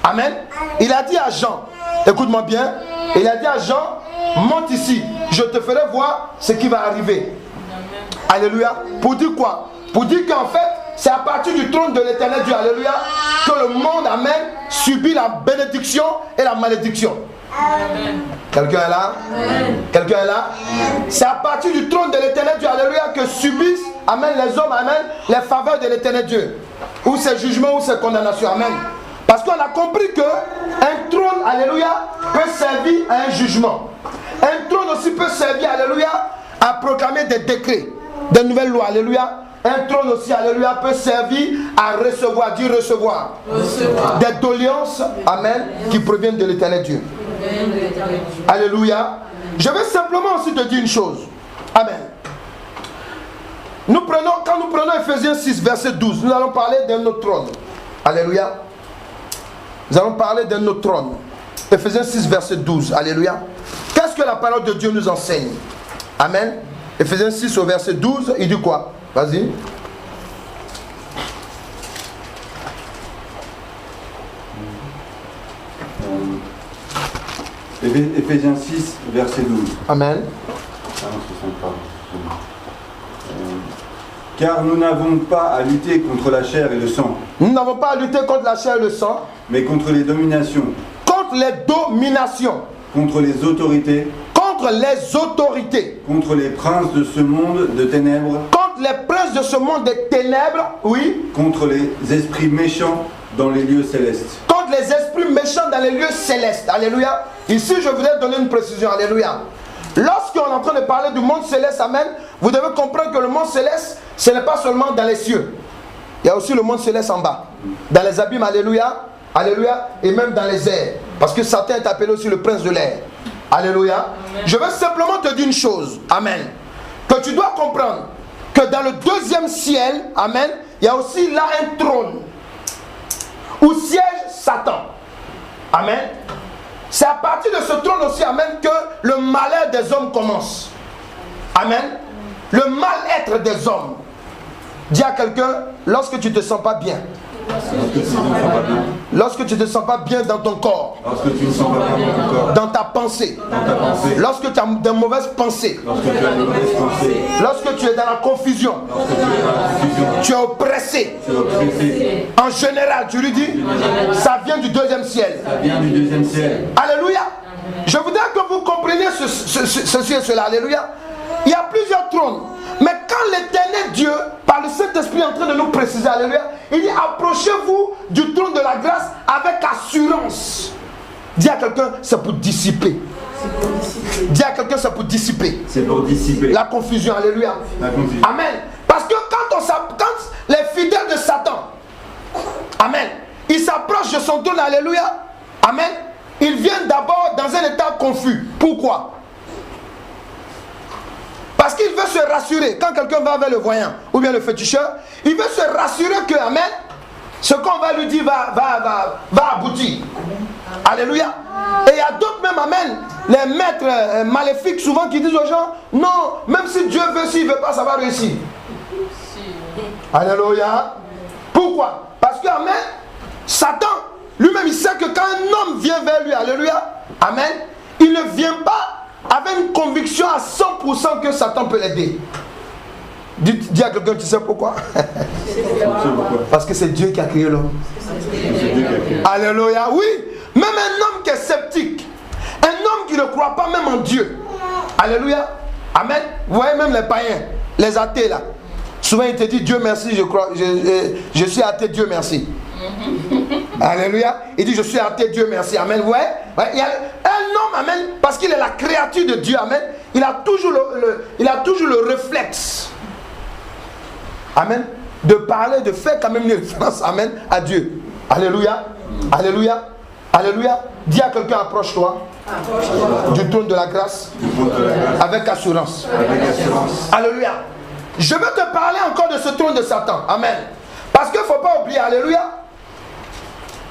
Amen. Il a dit à Jean, écoute-moi bien, il a dit à Jean, monte ici, je te ferai voir ce qui va arriver. Alléluia. Pour dire quoi? Pour dire qu'en fait, c'est à partir du trône de l'éternel Dieu, alléluia, que le monde, amen, subit la bénédiction et la malédiction. Amen. Quelqu'un est là? Amen. Quelqu'un est là? C'est à partir du trône de l'éternel Dieu, alléluia, que subissent, amen, les hommes, amen, les faveurs de l'éternel Dieu. Ou ses jugements, ou ses condamnations, amen. Parce qu'on a compris que un trône, alléluia, peut servir à un jugement. Un trône aussi peut servir, alléluia, à proclamer des décrets, des nouvelles lois, alléluia. Un trône aussi, alléluia, peut servir à recevoir, dire recevoir. Des doléances, amen, qui proviennent de l'éternel Dieu. Alléluia. Je vais simplement aussi te dire une chose. Amen. Quand nous prenons Ephésiens 6, verset 12, nous allons parler d'un autre trône. Alléluia. Nous allons parler d'un autre trône. Ephésiens 6, verset 12. Alléluia. Qu'est-ce que la parole de Dieu nous enseigne? Amen. Ephésiens 6 au verset 12, il dit quoi? Vas-y. Ephésiens 6, verset 12. Amen. Car nous n'avons pas à lutter contre la chair et le sang. Nous n'avons pas à lutter contre la chair et le sang. Mais contre les dominations. Contre les dominations. Contre les autorités. Contre les autorités. Contre les princes de ce monde de ténèbres. Contre les princes de ce monde des ténèbres, oui. Contre les esprits méchants dans les lieux célestes. Contre les esprits méchants dans les lieux célestes. Alléluia. Ici, je voudrais donner une précision. Alléluia. Lorsqu'on est en train de parler du monde céleste, amen, vous devez comprendre que le monde céleste, ce n'est pas seulement dans les cieux. Il y a aussi le monde céleste en bas. Dans les abîmes, alléluia. Alléluia. Et même dans les airs. Parce que Satan est appelé aussi le prince de l'air. Alléluia. Amen. Je veux simplement te dire une chose. Amen. Que tu dois comprendre que dans le deuxième ciel, amen, il y a aussi là un trône où siège Satan. Amen. C'est à partir de ce trône aussi, amen, que le malheur des hommes commence. Amen. Le mal-être des hommes. Dis à quelqu'un, lorsque tu ne te sens pas bien. Lorsque tu ne te sens pas bien dans ton corps. Lorsque tu ne sens pas bien dans ton corps. Dans ta pensée. Lorsque tu as de mauvaises pensées. Lorsque tu es dans la confusion. Tu es oppressé. En général, tu lui dis, ça vient du deuxième ciel. Alléluia. Je voudrais que vous compreniez ceci et cela. Alléluia. Il y a plusieurs trônes. Mais quand l'éternel Dieu, par le Saint-Esprit, est en train de nous préciser, alléluia, il dit approchez-vous du trône de la grâce avec assurance. Dis à quelqu'un, c'est pour dissiper. Dis à quelqu'un, c'est pour dissiper. C'est pour dissiper. La confusion, alléluia. La confusion. Amen. Parce que quand les fidèles de Satan, amen, ils il s'approche de son trône, alléluia, amen, il vient d'abord dans un état confus. Pourquoi? Parce qu'il veut se rassurer. Quand quelqu'un va vers le voyant ou bien le féticheur, il veut se rassurer que, amen, ce qu'on va lui dire va aboutir. Alléluia. Et il y a d'autres même, amen, les maîtres maléfiques souvent qui disent aux gens, non, même si Dieu veut, s'il ne veut pas, ça va réussir. Alléluia. Pourquoi? Parce que, amen, Satan, lui-même, il sait que quand un homme vient vers lui, alléluia, amen, il ne vient pas avec une conviction à 100% que Satan peut l'aider. Dis à quelqu'un, tu sais pourquoi? Parce que c'est Dieu qui a créé l'homme. Alléluia, oui. Même un homme qui est sceptique, un homme qui ne croit pas même en Dieu. Alléluia, amen. Vous voyez même les païens, les athées là. Souvent il te dit Dieu merci, je suis athée, Dieu merci. Alléluia. Il dit je suis athée, Dieu merci. Amen. Vous voyez? Il y a un homme, amen, parce qu'il est la créature de Dieu, amen. Il a toujours le réflexe, amen, de parler, de faire quand même une référence, amen, à Dieu. Alléluia. Alléluia. Alléluia. Dis à quelqu'un, approche-toi du trône de la grâce avec assurance. Alléluia. Je veux te parler encore de ce trône de Satan. Amen. Parce qu'il ne faut pas oublier, alléluia,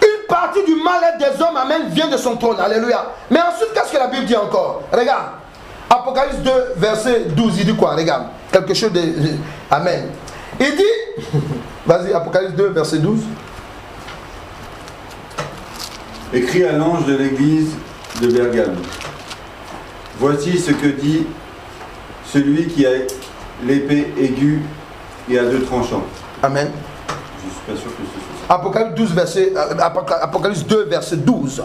une partie du mal-être des hommes, amen, vient de son trône. Alléluia. Mais ensuite, qu'est-ce que la Bible dit encore? Regarde. Apocalypse 2, verset 12, il dit quoi? Regarde. Quelque chose de... Amen. Il dit... Vas-y, Apocalypse 2, verset 12. Écrit à l'ange de l'église de Bergame. Voici ce que dit celui qui a l'épée aiguë et à deux tranchants. Amen. Je ne suis pas sûr que ce soit ça. Apocalypse 2, verset 12.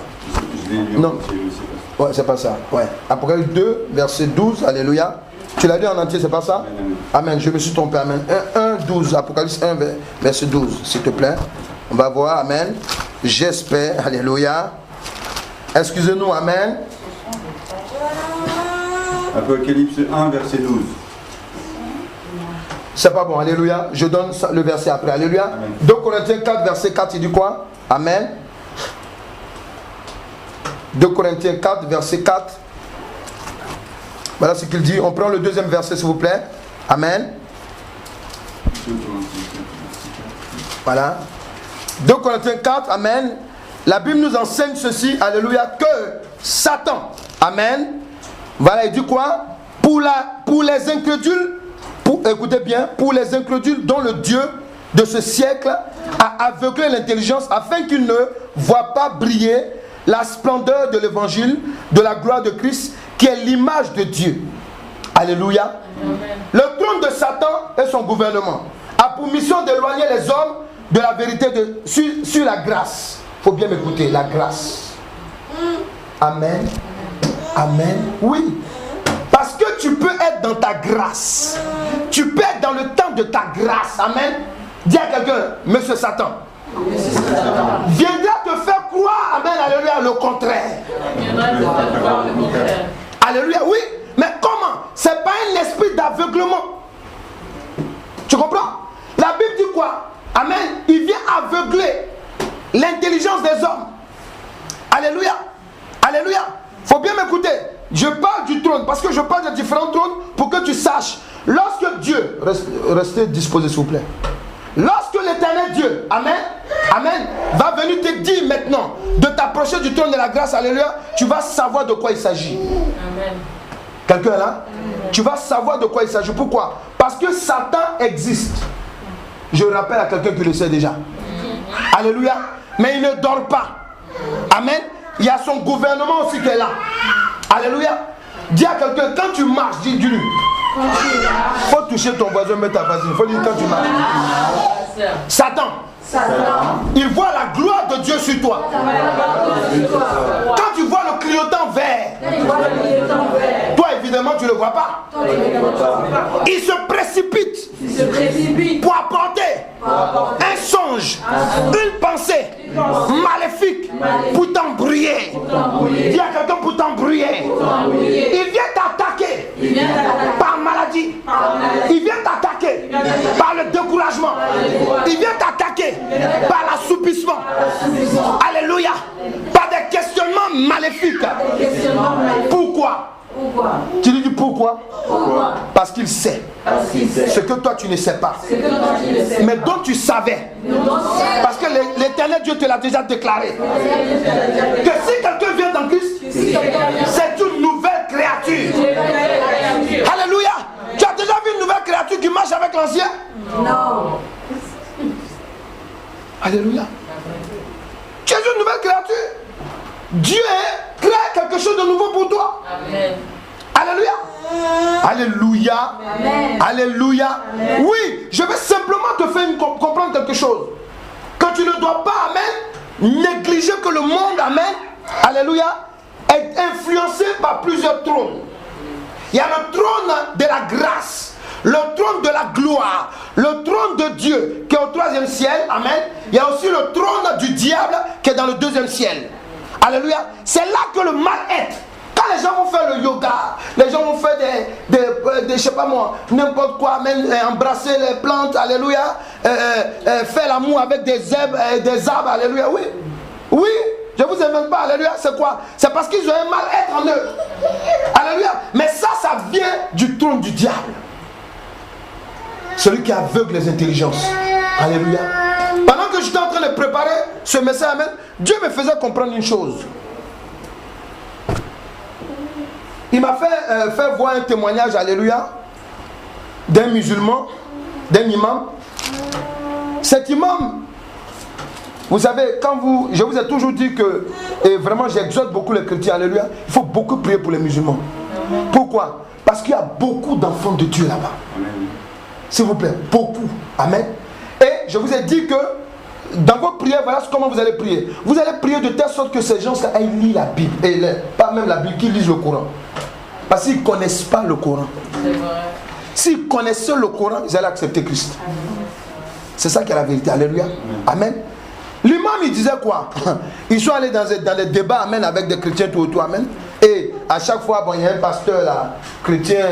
Je l'ai lu en entier, mais c'est pas ça. Ouais, c'est pas ça. Ouais. Apocalypse 2, verset 12. Alléluia. Tu l'as lu en entier, c'est pas ça? Amen. Je me suis trompé. Amen. 1, 12. Apocalypse 1, verset 12. S'il te plaît. On va voir. Amen. J'espère. Alléluia. Excusez-nous. Amen. Apocalypse 1, verset 12. C'est pas bon, alléluia. Je donne le verset après, alléluia. Amen. 2 Corinthiens 4, verset 4, il dit quoi? Amen. 2 Corinthiens 4, verset 4. Voilà ce qu'il dit. On prend le deuxième verset, s'il vous plaît. Amen. Voilà. 2 Corinthiens 4, amen. La Bible nous enseigne ceci, alléluia, que Satan, amen. Voilà, il dit quoi? Pour les incrédules, écoutez bien, pour les incrédules dont le Dieu de ce siècle a aveuglé l'intelligence afin qu'ils ne voient pas briller la splendeur de l'évangile, de la gloire de Christ, qui est l'image de Dieu. Alléluia. Amen. Le trône de Satan et son gouvernement a pour mission d'éloigner les hommes de la vérité sur la grâce. Il faut bien m'écouter, la grâce. Amen. Amen. Oui. Parce que tu peux être dans ta grâce. Tu peux être dans le temps de ta grâce. Amen. Dis à quelqu'un, Monsieur Satan, viendra te faire croire, amen, alléluia, le contraire. Alléluia, oui. Mais comment? C'est pas un esprit d'aveuglement. Tu comprends? La Bible dit quoi? Amen. Il vient aveugler l'intelligence des hommes. Alléluia. Alléluia. Faut bien m'écouter. Je parle du trône parce que je parle de différents trônes pour que tu saches. Lorsque Dieu, restez disposés s'il vous plaît. Lorsque l'éternel Dieu, amen, amen, va venir te dire maintenant de t'approcher du trône de la grâce, alléluia, tu vas savoir de quoi il s'agit. Amen. Quelqu'un est là? Amen. Tu vas savoir de quoi il s'agit. Pourquoi? Parce que Satan existe. Je rappelle à quelqu'un qui le sait déjà. Alléluia. Mais il ne dort pas. Amen. Il y a son gouvernement aussi qui est là. Alléluia. Dis à quelqu'un, quand tu marches, dis-lui. Il faut toucher ton voisin, mettre ta voisine. Il faut dire quand tu marches. Satan. Il voit la gloire de Dieu sur toi. Quand tu vois le clignotant vert, toi évidemment tu ne le vois pas. Il se précipite pour apporter un songe, une pensée maléfique pour t'embrouiller. Dis à quelqu'un pour t'embrouiller. Il vient t'attaquer par maladie. Il vient t'attaquer par le découragement. Il vient t'attaquer par l'assoupissement. Pourquoi? Parce qu'il sait ce que toi tu ne sais pas, mais dont tu savais. Parce que l'Éternel Dieu te l'a déjà déclaré. Que si quelqu'un vient dans Christ, c'est une nouvelle créature. Alléluia. Tu as déjà vu une nouvelle créature qui marche avec l'ancien? Non. Alléluia. Tu es une nouvelle créature. Dieu crée quelque chose de nouveau pour toi. Amen. Alléluia. Alléluia. Amen. Alléluia. Amen. Oui, je vais simplement te faire comprendre quelque chose. Que tu ne dois pas, amen, négliger que le monde, amen, alléluia, est influencé par plusieurs trônes. Il y a le trône de la grâce, le trône de la gloire, le trône de Dieu qui est au 3e ciel, amen. Il y a aussi le trône du diable qui est dans le 2e ciel. Alléluia. C'est là que le mal-être. Quand les gens vont faire le yoga, les gens vont faire des je sais pas moi, n'importe quoi, même embrasser les plantes, alléluia, faire l'amour avec des arbres, alléluia, oui. Oui, je vous ai même pas, alléluia, c'est quoi? C'est parce qu'ils ont un mal-être en eux. Alléluia. Mais ça vient du trône du diable. Celui qui aveugle les intelligences. Alléluia. Pendant que j'étais en train de préparer ce message, amen, Dieu me faisait comprendre une chose. Il m'a fait voir un témoignage, alléluia, d'un musulman, d'un imam. Cet imam, vous savez, je vous ai toujours dit que, et vraiment j'exhorte beaucoup les chrétiens, alléluia, il faut beaucoup prier pour les musulmans. Pourquoi? Parce qu'il y a beaucoup d'enfants de Dieu là-bas. S'il vous plaît, beaucoup. Amen. Et je vous ai dit que dans vos prières, voilà comment vous allez prier. Vous allez prier de telle sorte que ces gens-là aillent lire la Bible. Et pas même la Bible, qu'ils lisent le Coran. Parce qu'ils ne connaissent pas le Coran. S'ils connaissaient le Coran, ils allaient accepter Christ. C'est ça qui est la vérité. Alléluia. Amen. L'imam, il disait quoi? Ils sont allés dans des débats, amen, avec des chrétiens tout autour. Amen. Et à chaque fois, bon, il y a un pasteur là, chrétien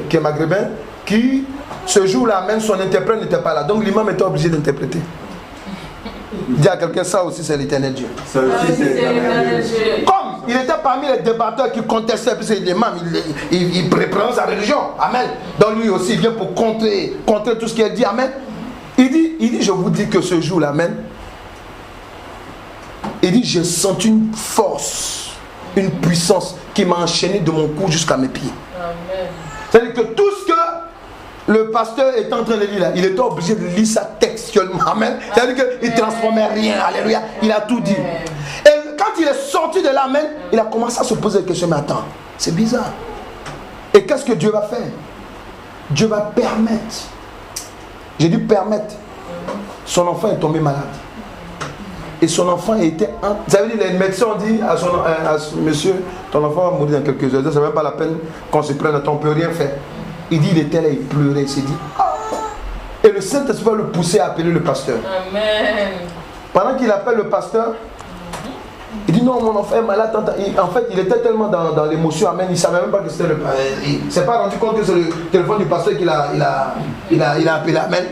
qui est maghrébin, qui, ce jour-là, même son interprète n'était pas là. Donc l'imam était obligé d'interpréter. Dis à quelqu'un, ça aussi c'est l'Éternel Dieu. Ça aussi c'est l'Éternel Dieu. Comme il était parmi les débatteurs qui contestaient, puisque l'imam, il représente sa religion. Amen. Donc lui aussi, il vient pour contrer tout ce qu'il dit. Amen. Il dit, je vous dis que ce jour-là, amen. Il dit, j'ai senti une force, une puissance qui m'a enchaîné de mon cou jusqu'à mes pieds. Amen. C'est-à-dire que tout ce que le pasteur est en train de lire là, il était obligé de lire ça textuellement. Amen. C'est-à-dire qu'il ne transformait rien. Alléluia. Il a tout dit. Et quand il est sorti de là, amen, il a commencé à se poser des questions. Mais attends, c'est bizarre. Et qu'est-ce que Dieu va faire? Dieu va permettre. J'ai dit permettre. Son enfant est tombé malade. Et son enfant était... Vous savez, les médecins ont dit à ce monsieur, ton enfant va mourir dans quelques heures. Ça ne vaut pas la peine qu'on se prenne à temps, on ne peut rien faire. Il dit, il était là, il pleurait, il s'est dit, ah. Et le Saint-Esprit va le pousser à appeler le pasteur. Amen. Pendant qu'il appelle le pasteur, il dit, non, mon enfant est malade. En fait, il était tellement dans l'émotion, amen, il ne savait même pas que c'était le pasteur. Il ne s'est pas rendu compte que c'est le téléphone du pasteur qu'il a appelé, amen.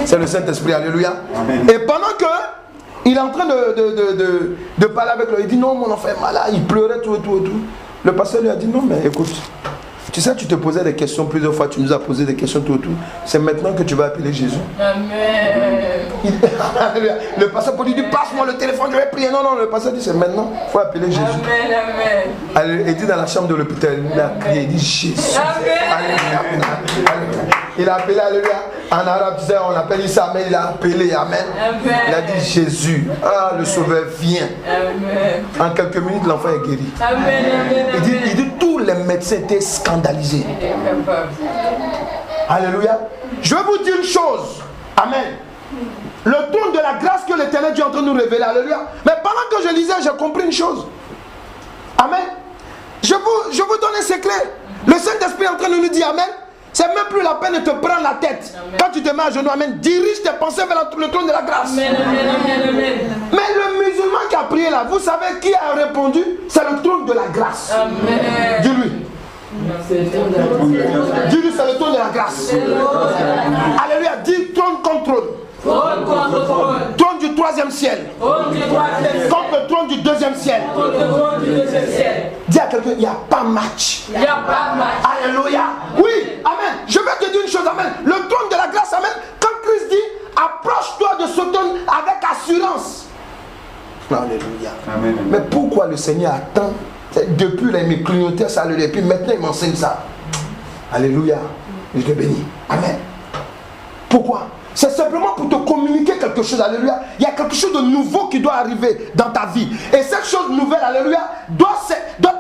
C'est le Saint-Esprit, alléluia. Amen. Et pendant que il est en train de parler avec lui, il dit, non, mon enfant est malade, il pleurait, tout. Le pasteur lui a dit, non, mais écoute, tu sais, tu te posais des questions plusieurs fois, tu nous as posé des questions tout. C'est maintenant que tu vas appeler Jésus. Amen. Le pasteur pour lui dire, passe-moi le téléphone, je vais prier. Non, le pasteur dit, c'est maintenant, il faut appeler Jésus. Amen. Il dit dans la chambre de l'hôpital, il a crié, il dit Jésus. Amen. Il a appelé, alléluia. En arabe, tu sais, on appelle ça, mais il a appelé, amen. Il a dit Jésus. Ah, le sauveur vient. Amen. En quelques minutes, l'enfant est guéri. Amen. Il dit tous les médecins étaient scandalisés. Alléluia. Je vais vous dire une chose. Amen. Le trône de la grâce que l'Éternel Dieu est en train de nous révéler. Alléluia. Mais pendant que je lisais, j'ai compris une chose. Amen. Je vous donne un secret. Le Saint-Esprit est en train de nous dire amen. C'est même plus la peine de te prendre la tête. Amen. Quand tu te mets à genoux, amen, dirige tes pensées vers le trône de la grâce. Amen. Mais le musulman qui a prié là, vous savez qui a répondu? C'est le trône de la grâce. Amen. Dis-lui. Dis-lui, c'est le trône de la grâce. Alléluia. Dis trône contre trône. Trône du 3e ciel. ciel. Trône du troisième ciel. Contre le trône du deuxième ciel. Contre le trône du deuxième ciel. Dis à quelqu'un, il n'y a pas match. Il n'y a pas de match. Alléluia. Oui, amen. Je vais te dire une chose, amen. Le trône de la grâce, amen. Quand Christ dit, approche-toi de ce trône avec assurance. Alléluia. Amen. Mais pourquoi le Seigneur attend? Depuis là, il me clignotait ça, et puis maintenant il m'enseigne ça. Alléluia. Je te bénis. Amen. Pourquoi? C'est simplement pour te communiquer quelque chose. Alléluia. Il y a quelque chose de nouveau qui doit arriver dans ta vie. Et cette chose nouvelle, alléluia, doit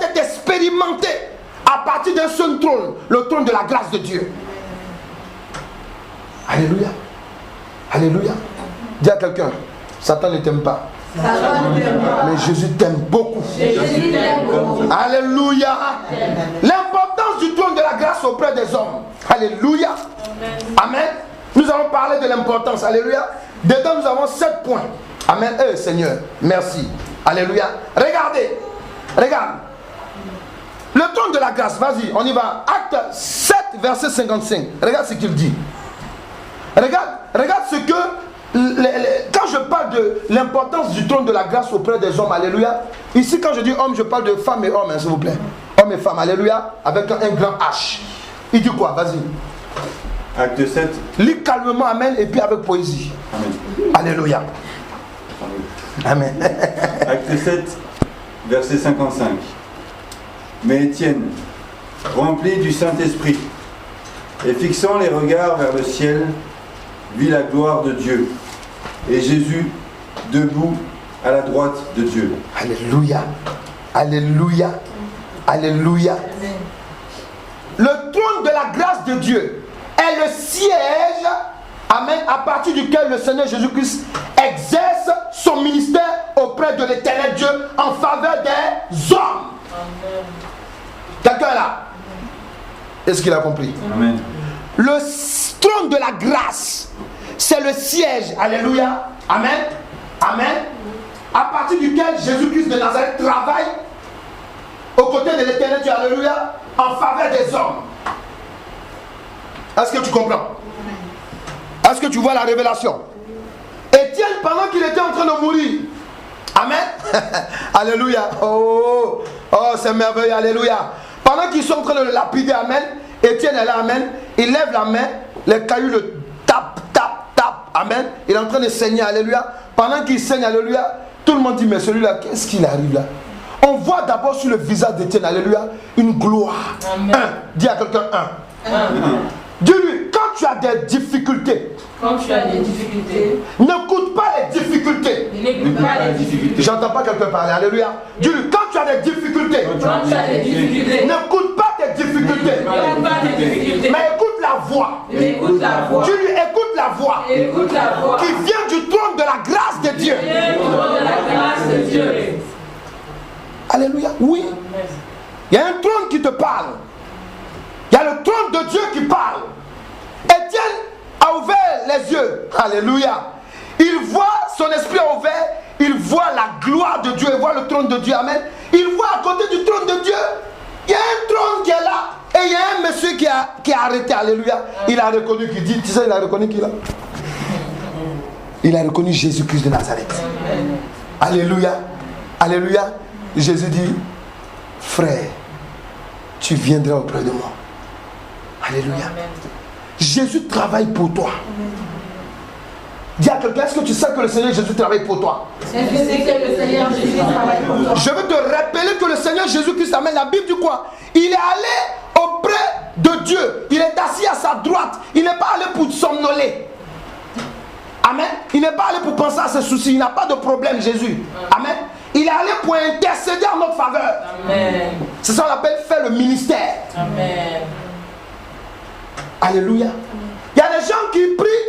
être expérimentée à partir d'un seul trône, le trône de la grâce de Dieu. Alléluia. Alléluia. Dis à quelqu'un, Satan ne t'aime pas. Mais Jésus t'aime beaucoup. Alléluia. L'importance du trône de la grâce auprès des hommes. Alléluia. Amen. Nous allons parler de l'importance. Alléluia. Dedans nous avons 7 points. Amen. Seigneur, merci. Alléluia. Regardez. Regarde. Le trône de la grâce. Vas-y, on y va. Acte 7, verset 55. Regarde ce qu'il dit. Regarde ce que... Quand je parle de l'importance du trône de la grâce auprès des hommes, alléluia. Ici, quand je dis homme, je parle de femmes et hommes, hein, s'il vous plaît. Hommes et femmes, alléluia, avec un grand H. Il dit quoi? Vas-y. Acte 7. Lis calmement, amen, et puis avec poésie. Amen. Alléluia. Amen. Acte 7, verset 55. Mais Étienne, rempli du Saint-Esprit, et fixant les regards vers le ciel, vit la gloire de Dieu, et Jésus debout à la droite de Dieu. Alléluia. Alléluia. Alléluia. Le trône de la grâce de Dieu est le siège, amen, à partir duquel le Seigneur Jésus-Christ exerce son ministère auprès de l'Éternel Dieu en faveur des hommes. Quelqu'un là? Est-ce qu'il a compris? Amen. Le trône de la grâce, c'est le siège, alléluia, amen, amen, à partir duquel Jésus-Christ de Nazareth travaille aux côtés de l'Éternel Dieu, alléluia, en faveur des hommes. Est-ce que tu comprends? Est-ce que tu vois la révélation? Étienne, pendant qu'il était en train de mourir, amen, alléluia, oh, c'est merveilleux, alléluia. Pendant qu'ils sont en train de le lapider, amen, Étienne est là, amen, il lève la main, les cailloux le tapent, amen, il est en train de saigner, alléluia. Pendant qu'il saigne, alléluia, tout le monde dit, mais celui-là, qu'est-ce qu'il arrive là? On voit d'abord sur le visage d'Étienne, alléluia, une gloire. Amen. Dis à quelqu'un dis-lui, quand tu as des difficultés, n'écoute pas les difficultés. J'entends pas quelqu'un parler, alléluia. Dis-lui, quand tu as des difficultés, n'écoute pas tes difficultés, mais écoute la voix. Dis-lui, écoute la voix qui vient du trône de la grâce de Dieu. Alléluia, oui. Il y a un trône qui te parle. Il y a le trône de Dieu qui parle. Étienne a ouvert les yeux. Alléluia. Il voit, son esprit a ouvert, il voit la gloire de Dieu, il voit le trône de Dieu. Amen. Il voit à côté du trône de Dieu, il y a un trône qui est là. Et il y a un monsieur qui a arrêté. Alléluia. Il a reconnu, qui dit, tu sais, il a reconnu qui là? Il a reconnu Jésus-Christ de Nazareth. Alléluia. Alléluia. Jésus dit, frère, tu viendras auprès de moi. Alléluia. Jésus travaille pour toi. Dis à quelqu'un, est-ce que tu sais que le Seigneur Jésus travaille pour toi? Je veux te rappeler que le Seigneur Jésus-Christ, amène la Bible du quoi? Il est allé auprès de Dieu. Il est assis à sa droite. Il n'est pas allé pour somnoler. Amen. Il n'est pas allé pour penser à ses soucis. Il n'a pas de problème, Jésus. Amen. Il est allé pour intercéder en notre faveur. Amen. C'est ça qu'on appelle faire le ministère. Amen. Alléluia. Il y a des gens qui prient,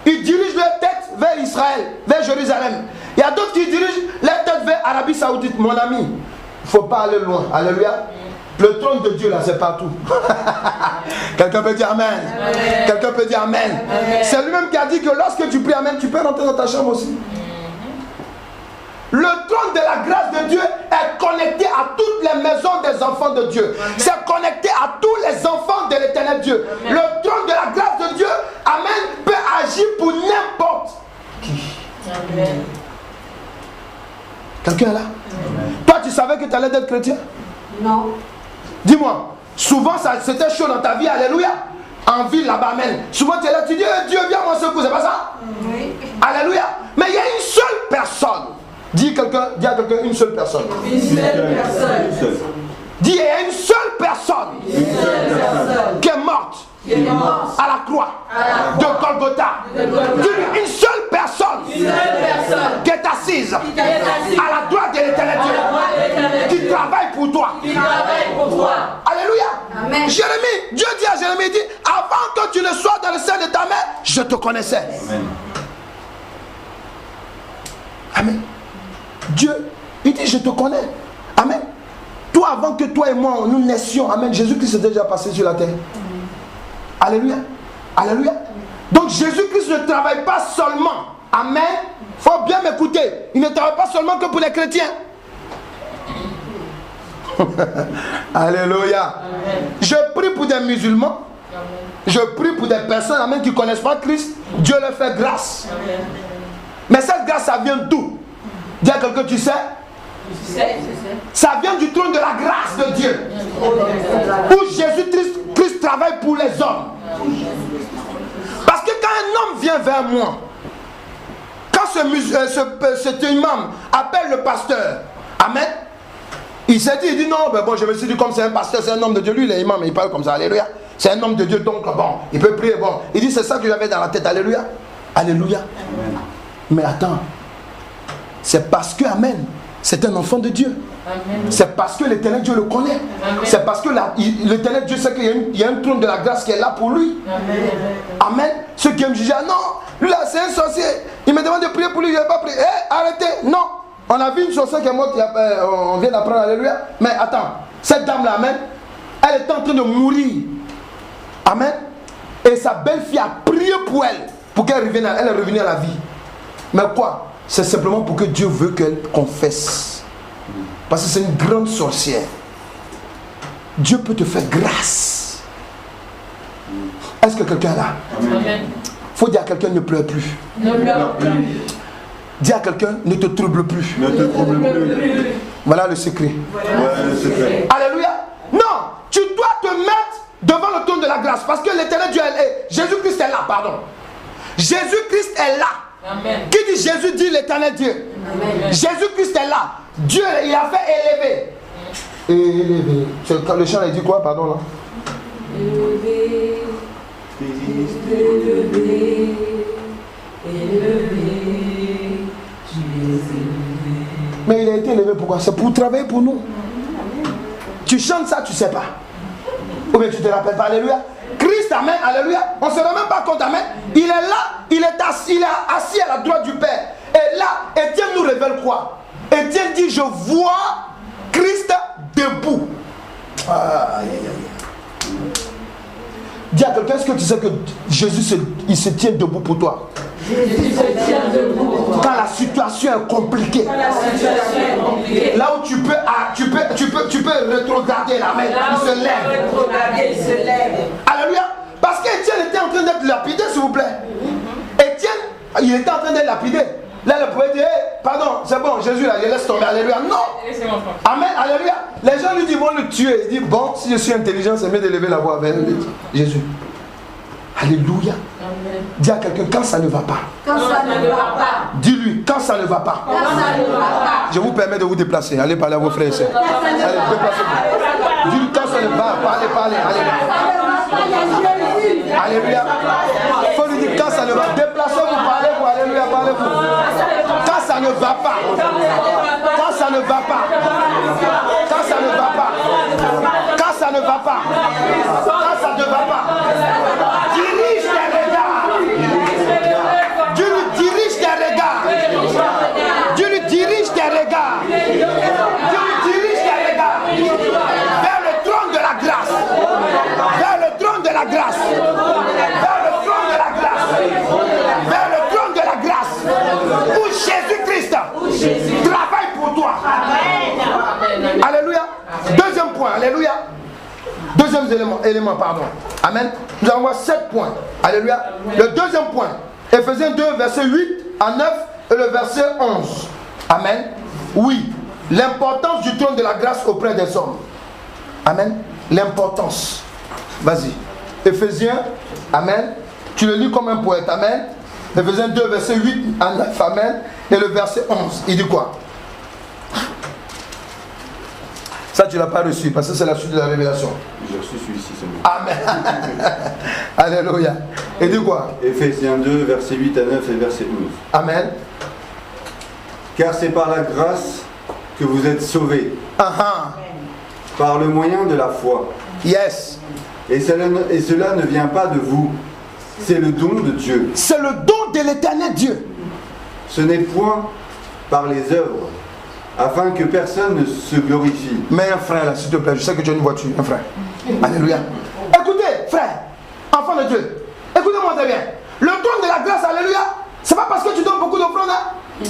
ils dirigent leur tête vers Israël, vers Jérusalem. Il y a d'autres qui dirigent leur tête vers Arabie Saoudite. Mon ami, il ne faut pas aller loin. Alléluia. Le trône de Dieu là, c'est partout. Quelqu'un peut dire Amen. Amen. Quelqu'un peut dire Amen. Amen. C'est lui-même qui a dit que lorsque tu pries Amen, tu peux rentrer dans ta chambre aussi. Le trône de la grâce de Dieu est connecté à toutes les maisons des enfants de Dieu. C'est connecté à tous les enfants de l'éternel Dieu. Amen. Le trône de la grâce de Dieu, amen, peut agir pour n'importe qui. Amen. Quelqu'un est là? Toi, tu savais que tu allais être chrétien? Non. Dis-moi, souvent c'était chaud dans ta vie, alléluia. En ville là-bas, amen. Souvent tu es là, tu dis, Dieu viens mon secours, c'est pas ça? Oui. Alléluia. Mais il y a une seule personne. Dis à quelqu'un une seule personne. Une seule personne. Dis, il y a une seule personne, qui est morte à la croix de Golgotha. Dis-lui, une seule personne qui est assise à la droite de l'Éternel Dieu, qui travaille pour toi. Alléluia. Amen. Jérémie, Dieu dit à Jérémie, il dit, avant que tu ne sois dans le sein de ta mère, je te connaissais. Amen. Dieu, il dit, je te connais. Amen. Toi, avant que toi et moi, nous naissions, amen, Jésus-Christ est déjà passé sur la terre. Alléluia. Alléluia. Donc Jésus-Christ ne travaille pas seulement. Amen. Il faut bien m'écouter. Il ne travaille pas seulement que pour les chrétiens. Alléluia. Je prie pour des musulmans. Je prie pour des personnes, amen, qui ne connaissent pas Christ. Dieu leur fait grâce. Mais cette grâce, ça vient d'où? Dis à quelqu'un, tu sais? Ça vient du trône de la grâce de Dieu. Où Jésus-Christ travaille pour les hommes. Parce que quand un homme vient vers moi, quand cet imam appelle le pasteur, amen, il s'est dit, il dit non, ben bon, je me suis dit comme c'est un pasteur, c'est un homme de Dieu, lui il est imam, il parle comme ça, alléluia. C'est un homme de Dieu, donc bon, il peut prier, bon. Il dit c'est ça que j'avais dans la tête, alléluia. Alléluia. Mais attends, c'est parce que, amen, c'est un enfant de Dieu. C'est parce que l'Éternel Dieu le connaît. C'est parce que l'Éternel Dieu sait qu'il y a un trône de la grâce qui est là pour lui. Amen. Ceux qui aiment juger, non, lui là c'est un sorcier. Il me demande de prier pour lui, je ne vais pas prier. Arrêtez, non. On a vu une sorcière qui est morte, on vient d'apprendre, alléluia. Mais attends, cette dame-là, amen, elle est en train de mourir. Amen. Et sa belle-fille a prié pour elle, pour qu'elle revienne, elle est revenue à la vie. Mais quoi? C'est simplement pour que Dieu veut qu'elle confesse. Parce que c'est une grande sorcière. Dieu peut te faire grâce. Est-ce que quelqu'un est là? Il faut dire à quelqu'un ne pleure plus. Ne pleure plus. Dis à quelqu'un ne te trouble plus. Ne te trouble plus. Voilà le secret. Voilà le secret. Alléluia. Non, tu dois te mettre devant le trône de la grâce. Parce que l'Éternel Dieu est. Jésus-Christ est là, pardon. Jésus-Christ est là. Amen. Qui dit Jésus dit l'Éternel Dieu. Jésus-Christ est là. Dieu, il a fait élever. Élever. Quand le chant, il dit quoi, pardon là? Élevé. Élevé. Élevé. Tu es élevé. Mais il a été élevé pourquoi? C'est pour travailler pour nous. Tu chantes ça, tu ne sais pas. Ou bien tu ne te rappelles pas, alléluia. Christ, amen, alléluia. On ne se rend même pas compte, amen. Il est là, il est assis à la droite du Père. Et là, Étienne nous révèle quoi? Étienne dit, je vois Christ debout. Aïe, aïe, aïe. Dis à quelqu'un, est-ce que tu sais que Jésus il se tient debout pour toi? Jésus se tient debout. Quand la situation est compliquée. Quand la situation est compliquée. Là où tu peux rétrograder la main, il se lève. Rétrograder, il se lève. Alléluia. Parce qu'Étienne était en train d'être lapidé, s'il vous plaît. Étienne, il était en train d'être lapidé. Là, le poète dit, hey, pardon, c'est bon, Jésus, là, il laisse tomber, alléluia. Non. Amen, alléluia. Les gens lui disent, vont le tuer. Il dit, bon, si je suis intelligent, c'est mieux d'élever la voix vers Jésus. Alléluia. Amen. Dis à quelqu'un, quand ça ne va pas. Quand ça ne va pas. Dis-lui, quand ça ne va pas. Quand ça ne va pas. Je vous permets de vous déplacer. Allez parler à vos frères et sœurs. Allez, déplacez-vous. Dis-lui, quand ça ne va pas. Parlez. Alléluia. Il faut lui dire, quand ça ne va pas. Déplacez-vous, parlez-vous. Alléluia, parlez-vous. Quand ça ne va pas. Quand ça ne va pas. Quand ça ne va pas. Quand ça ne va pas. Quand ça ne va pas. Dirige tes regards. Dieu lui dirige tes regards. Dieu lui dirige tes regards. Dieu lui dirige tes regards. Vers le trône de la grâce. Vers le trône de la grâce. Vers le trône de la grâce. Vers le trône de la grâce. Où Jésus-Christ travaille pour toi. Alléluia. Deuxième point. Alléluia. Deuxième élément, pardon. Amen. Nous allons voir 7 points. Alléluia. Le deuxième point. Éphésiens 2, verset 8 à 9 et le verset 11. Amen. Oui, l'importance du trône de la grâce auprès des hommes. Amen. L'importance. Vas-y. Éphésiens, amen. Tu le lis comme un poète, amen. Éphésiens 2, verset 8 à 9, amen. Et le verset 11, il dit quoi? Ça, tu ne l'as pas reçu parce que c'est la suite de la révélation. J'ai reçu celui-ci seulement. Amen. Alléluia. Et dit quoi? Éphésiens 2, verset 8 à 9 et verset 11. Amen. Car c'est par la grâce que vous êtes sauvés, par le moyen de la foi. Yes. Et cela ne vient pas de vous, c'est le don de Dieu. C'est le don de l'éternel Dieu. Ce n'est point par les œuvres, afin que personne ne se glorifie. Mais un frère là, s'il te plaît, je sais que tu as une voiture, un frère. Alléluia. Écoutez, frère, enfant de Dieu, écoutez-moi très bien. Le trône de la grâce, alléluia, c'est pas parce que tu donnes beaucoup d'offrandes, hein?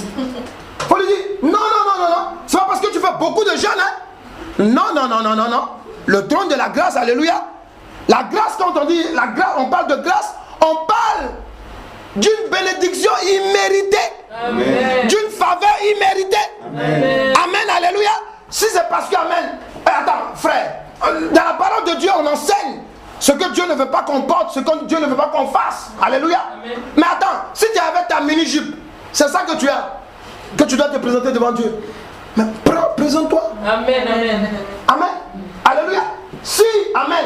Faut lui dire, non, non, non, non, non. C'est pas parce que tu fais beaucoup de jeûnes, hein? Non, non, non, non, non, non. Le trône de la grâce, alléluia. La grâce, quand on dit la grâce, on parle de grâce, on parle d'une bénédiction imméritée. Amen. D'une faveur imméritée. Amen. Amen, alléluia. Si c'est parce que, amen. Attends, frère, dans la parole de Dieu, on enseigne ce que Dieu ne veut pas qu'on porte, ce que Dieu ne veut pas qu'on fasse. Alléluia. Amen. Mais attends, si tu es avec ta mini-jupe, c'est ça que tu as, que tu dois te présenter devant Dieu. Mais prends, présente-toi. Amen, amen. Amen. Alléluia. Si, amen,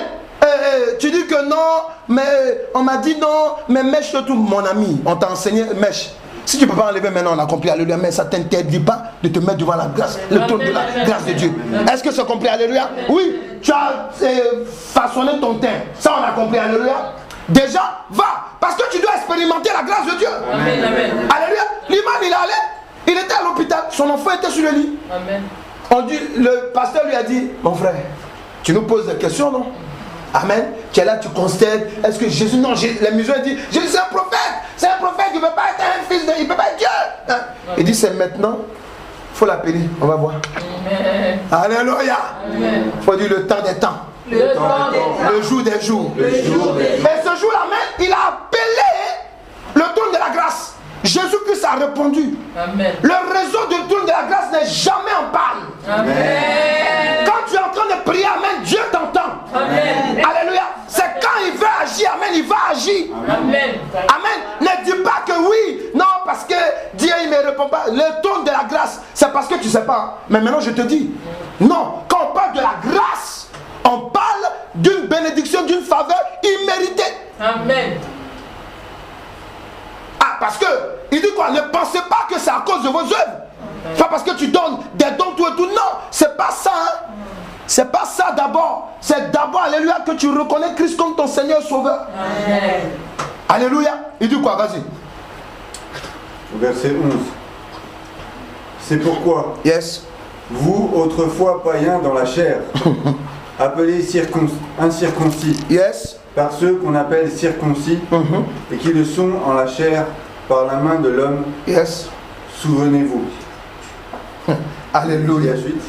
tu dis que non, mais on m'a dit non, mais mèche tout, mon ami, on t'a enseigné, mèche. Si tu ne peux pas enlever maintenant, on a compris, alléluia, mais ça ne t'interdit pas de te mettre devant la grâce, le trône de la grâce de Dieu. Est-ce que c'est compris, alléluia? Oui, tu as façonné ton teint, ça on a compris, alléluia. Déjà, va, parce que tu dois expérimenter la grâce de Dieu. Amen, amen. Alléluia. L'imam, il est allé, il était à l'hôpital, son enfant était sur le lit. Amen. Le pasteur lui a dit, mon frère, tu nous poses des questions, non? Amen. Tu es là, tu constates. Est-ce que Jésus, non, les musulmans disent, Jésus c'est un prophète. C'est un prophète, il ne peut pas être un fils de, il ne peut pas être Dieu. Hein? Il dit, c'est maintenant. Il faut l'appeler, on va voir. Amen. Alléluia. Il faut dire le temps des temps. Le temps des temps. Le jour des jours. Le jour des jours. Et ce jour-là même, il a appelé le trône de la grâce. Jésus-Christ a répondu. Amen. Le réseau du trône de la grâce n'est jamais en panne. Amen. Quand tu es en train de prier, amen, Dieu t'entend. Amen. Alléluia. C'est quand il veut agir, amen, il va agir. Amen. Amen. Ne dis pas que oui, non, parce que Dieu il ne me répond pas. Le trône de la grâce, c'est parce que tu ne sais pas. Mais maintenant je te dis, non, quand on parle de la grâce, on parle d'une bénédiction, d'une faveur imméritée. Amen. Ah, parce que, il dit quoi? Ne pensez pas que c'est à cause de vos œuvres. Pas parce que tu donnes des dons tout et tout. Non, c'est pas ça. Hein? C'est pas ça d'abord. C'est d'abord, alléluia, que tu reconnais Christ comme ton Seigneur Sauveur. Amen. Alléluia. Il dit quoi? Vas-y. Verset 11. C'est pourquoi, Yes. vous, autrefois païens dans la chair, appelés incirconcis, Yes. par ceux qu'on appelle circoncis, et qui le sont en la chair par la main de l'homme, Yes. souvenez-vous. Et Alléluia. la suite,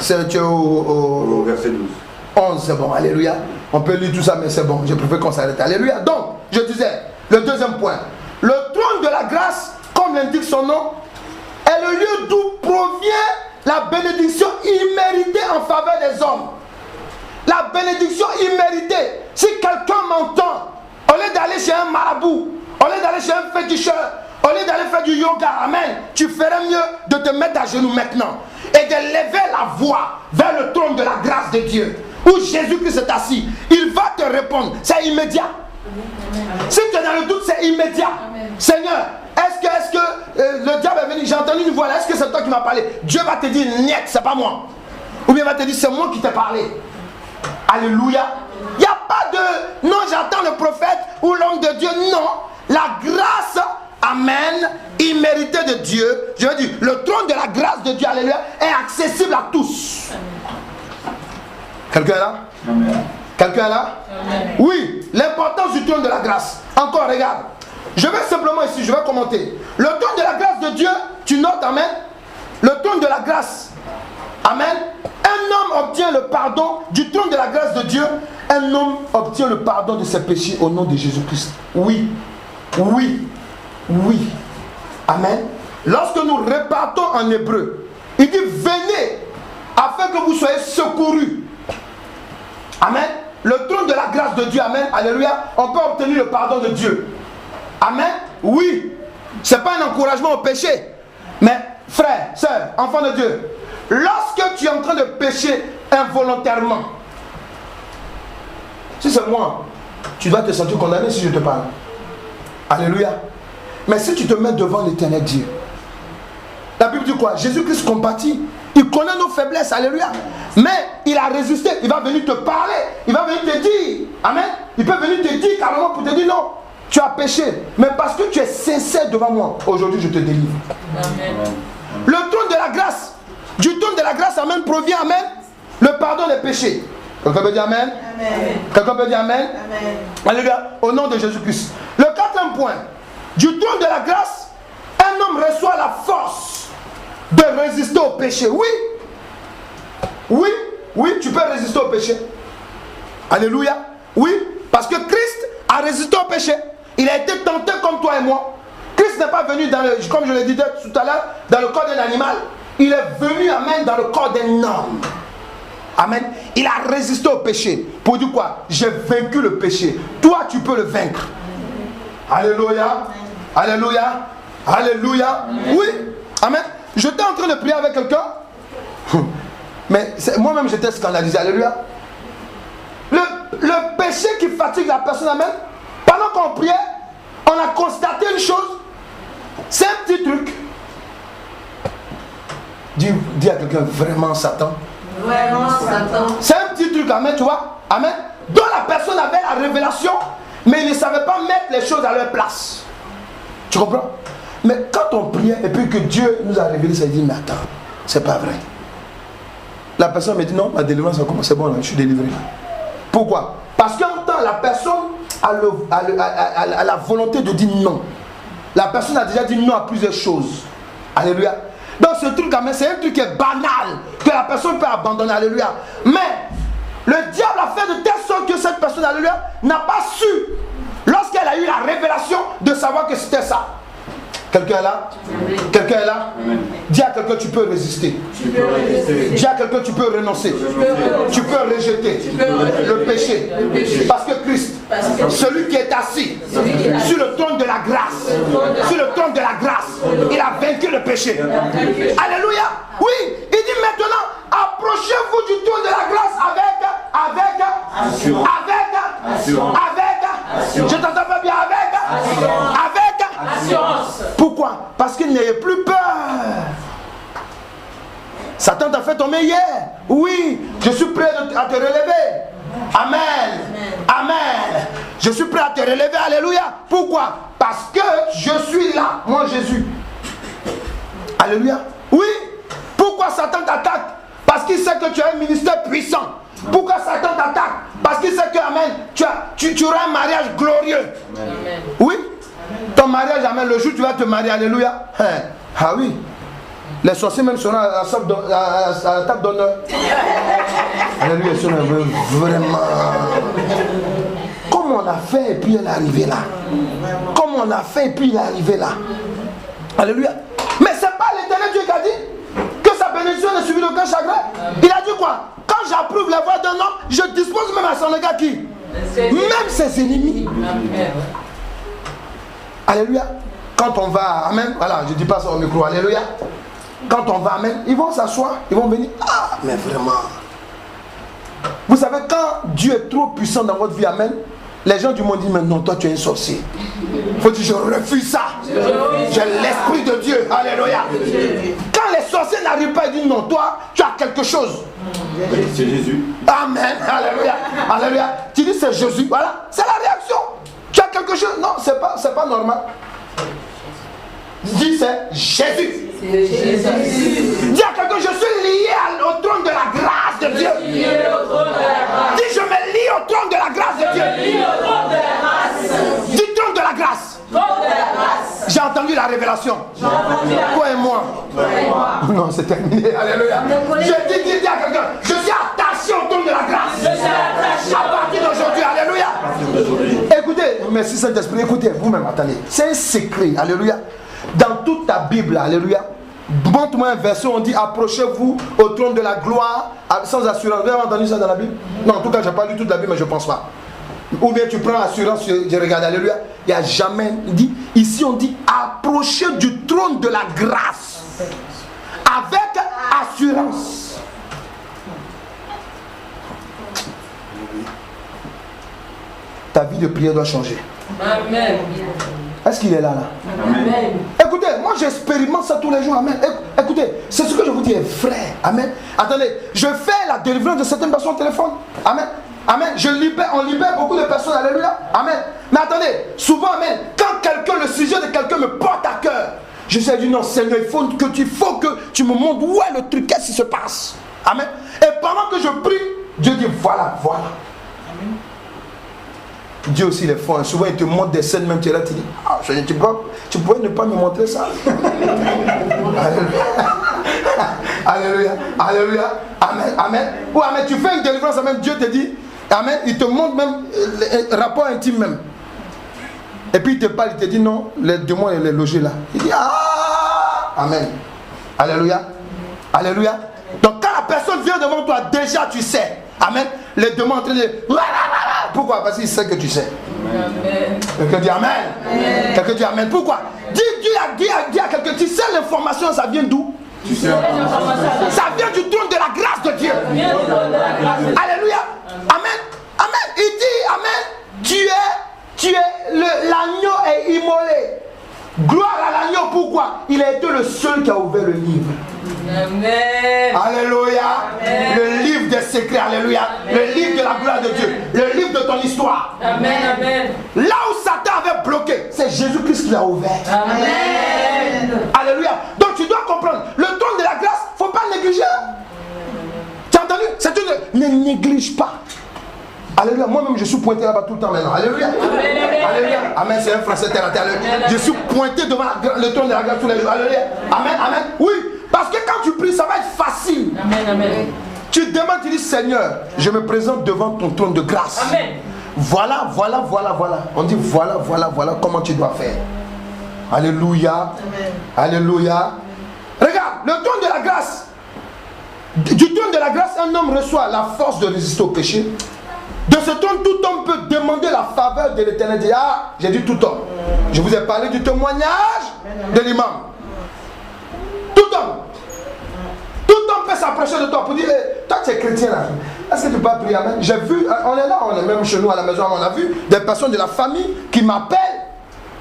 C'est au verset 12. 11, c'est bon, alléluia. On peut lire tout ça, mais c'est bon, je préfère qu'on s'arrête. Alléluia. Donc, je disais, le deuxième point. Le trône de la grâce, comme l'indique son nom, est le lieu d'où provient la bénédiction imméritée en faveur des hommes. La bénédiction imméritée. Si quelqu'un m'entend, au lieu d'aller chez un marabout, au lieu d'aller chez un féticheur, au lieu d'aller faire du yoga, amen, tu ferais mieux de te mettre à genoux maintenant et de lever la voix vers le trône de la grâce de Dieu, où Jésus-Christ est assis. Il va te répondre, c'est immédiat. Si tu es dans le doute, c'est immédiat. Seigneur, est-ce que le diable est venu, j'ai entendu une voix là, est-ce que c'est toi qui m'as parlé? Dieu va te dire, niet, c'est pas moi. Ou bien il va te dire, c'est moi qui t'ai parlé. Alléluia. Il n'y a pas de, non, j'attends le prophète ou l'homme de Dieu. Non, la grâce, amen, imméritée de Dieu, je veux dire, le trône de la grâce de Dieu, alléluia, est accessible à tous. Quelqu'un est là? Amen. Quelqu'un est là? Amen. Oui, l'importance du trône de la grâce. Encore, regarde. Je vais simplement ici, je vais commenter. Le trône de la grâce de Dieu, tu notes, amen. Le trône de la grâce, amen. Un homme obtient le pardon du trône de la grâce de Dieu. Un homme obtient le pardon de ses péchés au nom de Jésus-Christ. Oui, oui, oui. Amen. Lorsque nous repartons en hébreu, Il dit venez afin que vous soyez secourus. Amen. Le trône de la grâce de Dieu, amen, alléluia, on peut obtenir le pardon de Dieu. Amen. Oui, ce n'est pas un encouragement au péché. Mais frère, soeur, enfant de Dieu, lorsque tu es en train de pécher involontairement, si c'est moi, tu dois te sentir condamné si je te parle. Alléluia. Mais si tu te mets devant l'éternel Dieu, la Bible dit quoi? Jésus-Christ compatit. Il connaît nos faiblesses, alléluia. Mais il a résisté, il va venir te parler, il va venir te dire, amen. Il peut venir te dire carrément pour te dire non, tu as péché. Mais parce que tu es sincère devant moi, aujourd'hui je te délivre. Amen. Le trône de la grâce, du trône de la grâce, amen, provient, amen, le pardon des péchés. Quelqu'un peut dire amen? Amen. Quelqu'un peut dire amen? Amen. Alléluia, au nom de Jésus-Christ. Le quatrième point, du trône de la grâce, un homme reçoit la force de résister au péché. Oui. Oui, oui, tu peux résister au péché. Alléluia. Oui, parce que Christ a résisté au péché. Il a été tenté comme toi et moi. Christ n'est pas venu dans le, comme je l'ai dit tout à l'heure, dans le corps d'un animal. Il est venu, amen, dans le corps d'un homme. Amen. Il a résisté au péché. Pour dire quoi? J'ai vaincu le péché. Toi, tu peux le vaincre. Alléluia. Alléluia. Alléluia. Oui. Amen. J'étais en train de prier avec quelqu'un. Mais moi-même, j'étais scandalisé. Alléluia. Le péché qui fatigue la personne, amen. Pendant qu'on priait, on a constaté une chose. C'est un petit truc. Dis à quelqu'un, vraiment Satan. Vraiment Satan. C'est un petit truc, amen, tu vois. Amen. Dont la personne avait la révélation, mais il ne savait pas mettre les choses à leur place. Tu comprends? Mais quand on priait et puis que Dieu nous a révélé, ça dit, mais attends, c'est pas vrai. La personne me dit, non, ma délivrance, c'est bon, là, je suis délivré. Pourquoi? Parce qu'en temps, la personne a la volonté de dire non. La personne a déjà dit non à plusieurs choses. Alléluia. Donc ce truc, c'est un truc qui est banal, que la personne peut abandonner. Alléluia. Mais le diable a fait de telle sorte que cette personne, alléluia, n'a pas su, lorsqu'elle a eu la révélation, de savoir que c'était ça. Quelqu'un est là? Quelqu'un est là? Dis à quelqu'un, tu peux résister. Dis à quelqu'un, tu peux renoncer. Tu peux rejeter le péché. Parce que Christ, celui qui est assis sur le trône de la grâce, sur le trône de la grâce, il a vaincu le péché. Alléluia. Oui, il dit maintenant, approchez-vous du trône de la grâce avec, je t'entends pas bien, avec assurance. Pourquoi? Parce qu'il n'ayait plus peur. Satan t'a fait tomber hier. Oui, je suis prêt à te relever. Amen. Amen. Je suis prêt à te relever. Alléluia. Pourquoi? Parce que je suis là, moi Jésus. Alléluia. Oui. Pourquoi Satan t'attaque? Parce qu'il sait que tu as un ministère puissant. Pourquoi Satan t'attaque? Parce qu'il sait que, amen, tu auras un mariage glorieux. Amen. Oui. Ton mariage, amen, le jour où tu vas te marier, alléluia. Ah oui. Les sorciers même seront à la table d'honneur. Alléluia, ils sont vraiment. Comment on a fait et puis elle est arrivée là? Comment on a fait et puis il est arrivé là? Alléluia. Mais c'est pas l'éternel Dieu qui a dit que sa bénédiction n'est suivie d'aucun chagrin. Il a dit quoi? Quand j'approuve la voix d'un homme, je dispose même à son égard qui? Même ses ennemis. Alléluia. Quand on va, amen, voilà, je ne dis pas ça au micro, alléluia. Quand on va, amen, ils vont s'asseoir, ils vont venir. Ah, mais vraiment. Vous savez, quand Dieu est trop puissant dans votre vie, amen, les gens du monde disent, mais non, toi tu es un sorcier. Il faut dire, je refuse ça. J'ai l'esprit de Dieu, alléluia. Quand les sorciers n'arrivent pas, ils disent, non, toi, tu as quelque chose. C'est Jésus. Amen, alléluia, alléluia. Tu dis, c'est Jésus, voilà, c'est la réaction. Tu as quelque chose? Non, c'est pas normal. Dis, c'est Jésus. Dis à quelqu'un, je suis lié au trône de la grâce de Dieu. Dis, je me lie au trône de la grâce de Dieu. Dis, trône de la grâce. J'ai entendu la révélation. Toi et moi. Non, c'est terminé. Alléluia. Je dis à quelqu'un, je suis attaché au trône de la grâce. À partir d'aujourd'hui, alléluia. Écoutez, merci Saint-Esprit, écoutez, vous-même, attendez. C'est un secret, alléluia. Dans toute ta Bible, alléluia, Montre-moi un verset où on dit approchez-vous au trône de la gloire sans assurance. Vous avez entendu ça dans la Bible? Non, en tout cas, je n'ai pas lu toute la Bible, mais je ne pense pas. Ou bien tu prends assurance, je regarde, alléluia. Il n'y a jamais dit. Ici, on dit approchez du trône de la grâce avec assurance. Ta vie de prière doit changer. Amen. Est-ce qu'il est là? Amen. Écoutez, moi j'expérimente ça tous les jours. Amen. Écoutez, c'est ce que je vous dis est vrai. Amen. Attendez, je fais la délivrance de certaines personnes au téléphone. Amen. Amen. On libère beaucoup de personnes. Alléluia. Amen. Mais attendez, souvent, amen, quand quelqu'un, le sujet de quelqu'un me porte à cœur, je sais du non, Seigneur, il faut que tu me montres où est le truc, qu'est-ce qui se passe. Amen. Et pendant que je prie, Dieu dit voilà. Amen. Dieu aussi les fort. Souvent il te montre des scènes, même tu es là, tu dis ah, tu pourrais ne pas me montrer ça. Alléluia. Alléluia. Amen. Ou amen, tu fais une délivrance, amen, Dieu te dit, amen, il te montre même le rapport intime même. Et puis il te parle, il te dit non, les démons et les logés là. Il dit ah, amen. Alléluia. Alléluia. Donc quand la personne vient devant toi, déjà tu sais. Amen. Les démons en train de... Pourquoi? Parce qu'il sait que tu sais. Amen. Quelqu'un dit amen. Amen. Quelqu'un dit amen. Pourquoi? Dis à quelqu'un, tu sais l'information, ça vient d'où? Tu sais. Ça vient du trône de la grâce de Dieu. Alléluia. Amen. Amen. Il dit, amen, tu es l'agneau est immolé. Gloire à l'agneau, pourquoi? Il a été le seul qui a ouvert le livre. Amen. Alléluia. Amen. Le livre des secrets, alléluia. Amen. Le livre de la gloire de Dieu. Le livre de ton histoire. Amen. Amen. Là où Satan avait bloqué, c'est Jésus-Christ qui l'a ouvert. Amen. Alléluia. Donc tu dois comprendre, le trône de la grâce, il ne faut pas le négliger. Tu as entendu? Ne néglige pas. Alléluia. Moi-même, je suis pointé là-bas tout le temps maintenant. Alléluia. Amen. Alléluia. Amen. C'est un français terre à terre. Je suis pointé devant le trône de la grâce tous les jours. Alléluia. Amen. Amen. Oui. Parce que quand tu pries, ça va être facile. Amen. Amen. Tu demandes, tu dis Seigneur, je me présente devant ton trône de grâce. Amen. Voilà. On dit voilà comment tu dois faire. Alléluia. Amen. Alléluia. Regarde, le trône de la grâce. Du trône de la grâce, un homme reçoit la force de résister au péché. De ce trône, tout homme peut demander la faveur de l'Éternel. Ah, j'ai dit tout homme. Je vous ai parlé du témoignage de l'imam. Tout homme peut s'approcher de toi pour dire toi tu es chrétien là. Est-ce que tu peux prier? Amen. J'ai vu, on est là, on est même chez nous à la maison, on a vu des personnes de la famille qui m'appellent.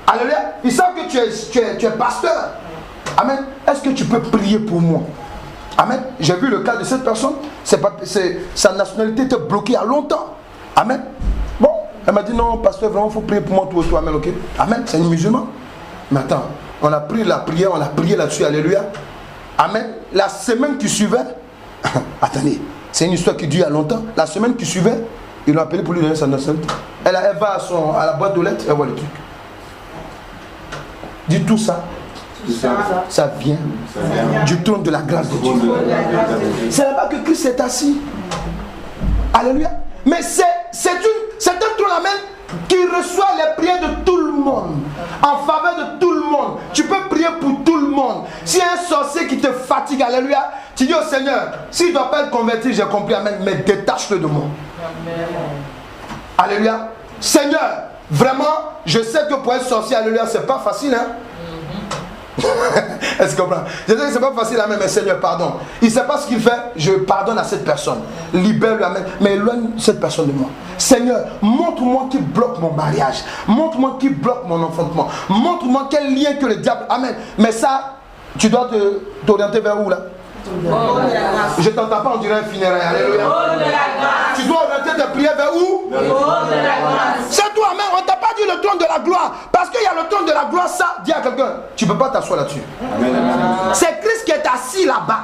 Alléluia. Ils savent que tu es pasteur. Amen. Est-ce que tu peux prier pour moi? Amen. J'ai vu le cas de cette personne. Sa nationalité était bloquée il y a longtemps. Amen. Bon, elle m'a dit non, pasteur, vraiment, il faut prier pour moi, toi, amen, ok. Amen, c'est une musulmane. Mais attends, on a pris la prière, on a prié là-dessus, alléluia. Amen. La semaine qui suivait, attendez, c'est une histoire qui dure il y a longtemps. La semaine qui suivait, ils l'ont appelé pour lui donner sa nationalité. Elle va à la boîte aux lettres, elle voit le truc. Dis tout ça. Ça vient du trône de la grâce de Dieu. C'est là-bas que Christ est assis. Alléluia. Mais c'est un trône, amen, qui reçoit les prières de tout le monde, en faveur de tout le monde. Tu peux prier pour tout le monde. S'il y a un sorcier qui te fatigue, alléluia, tu dis au Seigneur, s'il ne doit pas être converti, j'ai compris, amen, mais détache-le de moi. Alléluia. Seigneur, vraiment, je sais que pour être sorcier, alléluia, c'est pas facile, hein. Est-ce que tu comprends? Je sais que c'est pas facile, amen, mais Seigneur, pardon. Il ne sait pas ce qu'il fait, je pardonne à cette personne. Libère-le, amen, mais éloigne cette personne de moi. Seigneur, montre-moi qui bloque mon mariage. Montre-moi qui bloque mon enfantement. Montre-moi quel lien que le diable. Amen. Mais ça, tu dois t'orienter vers où là? Je ne t'entends pas, on dirait un funérail. Alléluia. Tu dois orienter tes prières vers où? C'est toi, amen. On ne t'a pas dit le trône de la gloire. Parce qu'il y a le trône de la gloire, ça, dis à quelqu'un, tu ne peux pas t'asseoir là-dessus. C'est Christ qui est assis là-bas.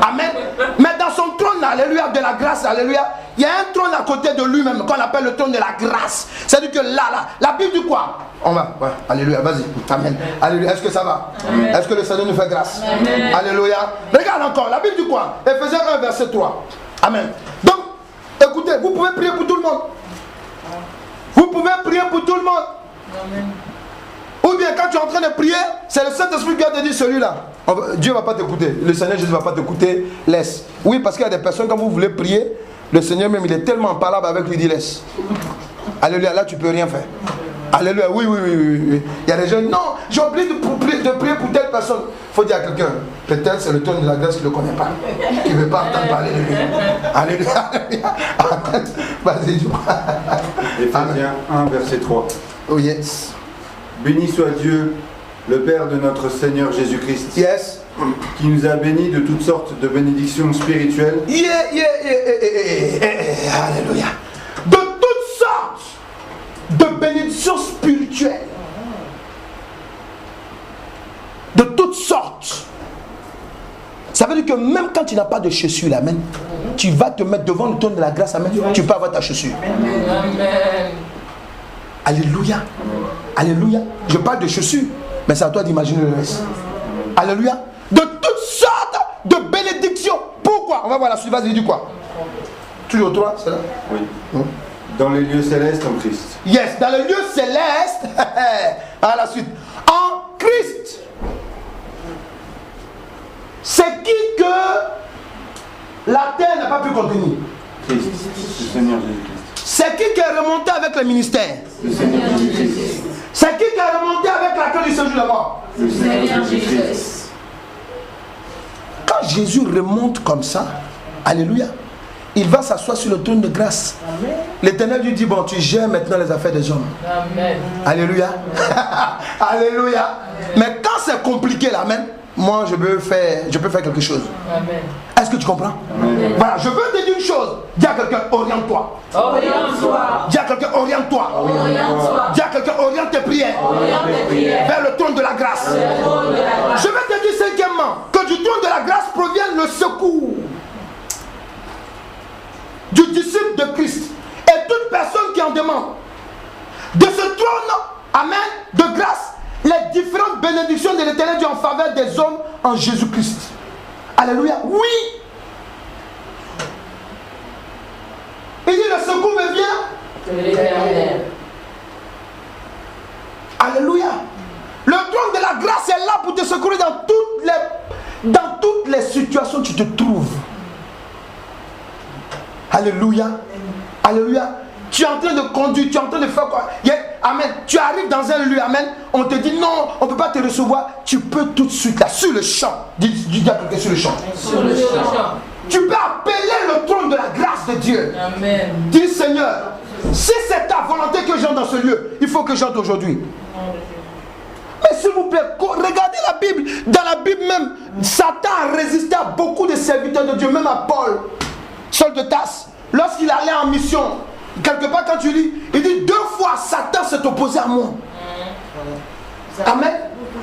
Amen. Mais dans son trône, alléluia, de la grâce, alléluia, il y a un trône à côté de lui-même qu'on appelle le trône de la grâce. C'est-à-dire que là, la Bible dit quoi? On va, ouais, alléluia, vas-y, amen. Alléluia, est-ce que ça va? Est-ce que le Seigneur nous fait grâce? Amen. Alléluia. Regarde encore, la Bible dit quoi? Éphésiens 1, verset 3. Amen. Donc, écoutez, vous pouvez prier pour tout le monde. Vous pouvez prier pour tout le monde. Amen. Ou bien quand tu es en train de prier, c'est le Saint-Esprit qui a te dit celui-là. Dieu ne va pas t'écouter. Le Seigneur Jésus ne va pas t'écouter. Laisse. Oui, parce qu'il y a des personnes, quand vous voulez prier, le Seigneur même, il est tellement impalable avec lui, il dit laisse. Alléluia, là tu ne peux rien faire. Alléluia, oui. Il y a des gens, non, j'ai oublié de prier pour telle personne. Il faut dire à quelqu'un, peut-être c'est le trône de la grâce qui ne le connaît pas. Qui ne veut pas entendre parler de lui. Alléluia. Vas-y, dis-moi. Éphésiens 1, verset 3. Oh yes. Béni soit Dieu, le Père de notre Seigneur Jésus-Christ, Yes. qui nous a bénis de toutes sortes de bénédictions spirituelles. Alléluia. De toutes sortes de bénédictions spirituelles. De toutes sortes. Ça veut dire que même quand tu n'as pas de chaussures, amen, tu vas te mettre devant le trône de la grâce, amen, tu peux avoir ta chaussure. Amen. Alléluia. Alléluia. Je parle de chaussures, mais c'est à toi d'imaginer le reste. Alléluia. De toutes sortes de bénédictions. Pourquoi? On va voir la suite. Vas-y, dis quoi? Toujours toi, c'est là? Oui. Dans les lieux célestes en Christ. Yes, dans le lieu céleste. À la suite. En Christ. C'est qui que la terre n'a pas pu contenir? Christ, le Seigneur Jésus-Christ. C'est qui est remonté avec le ministère? Le Seigneur Jésus-Christ. C'est qui est remonté avec la queue du séjour de mort? Le Seigneur Jésus-Christ. Quand Jésus remonte comme ça, alléluia, il va s'asseoir sur le trône de grâce. L'Éternel lui dit, bon, tu gères maintenant les affaires des hommes. Amen. Alléluia. Alléluia. Mais quand c'est compliqué là même, moi je peux faire quelque chose. Amen. Est-ce que tu comprends? Voilà, je veux te dire une chose. Dis à quelqu'un, oriente-toi. Oriente-toi. Dis à quelqu'un, oriente-toi. Oriente-toi. Dis à quelqu'un, oriente tes prières Oriente tes prières. vers le trône de la grâce. Je vais te dire cinquièmement que du trône de la grâce provient le secours du disciple de Christ et toute personne qui en demande. De ce trône, amen, de grâce, les différentes bénédictions de l'Éternel Dieu en faveur des hommes en Jésus-Christ. Alléluia. Oui. Il dit le secours me vient De l'Éternel. Alléluia. Le trône de la grâce est là pour te secourir dans toutes les situations où tu te trouves. Alléluia. Alléluia. Tu es en train de conduire, tu es en train de faire quoi? Amen. Tu arrives dans un lieu, amen. On te dit non, on ne peut pas te recevoir. Tu peux tout de suite là, sur le champ. Dis à quelqu'un sur le champ. Sur le champ. Tu peux appeler le trône de la grâce de Dieu. Amen. Dis Seigneur, si c'est ta volonté que j'entre dans ce lieu, il faut que j'entre aujourd'hui. Mais s'il vous plaît, regardez la Bible. Dans la Bible même, Satan a résisté à beaucoup de serviteurs de Dieu, même à Paul, Saul de Tarse. Lorsqu'il allait en mission, quelque part quand tu lis, il dit 2 fois Satan s'est opposé à moi. Amen.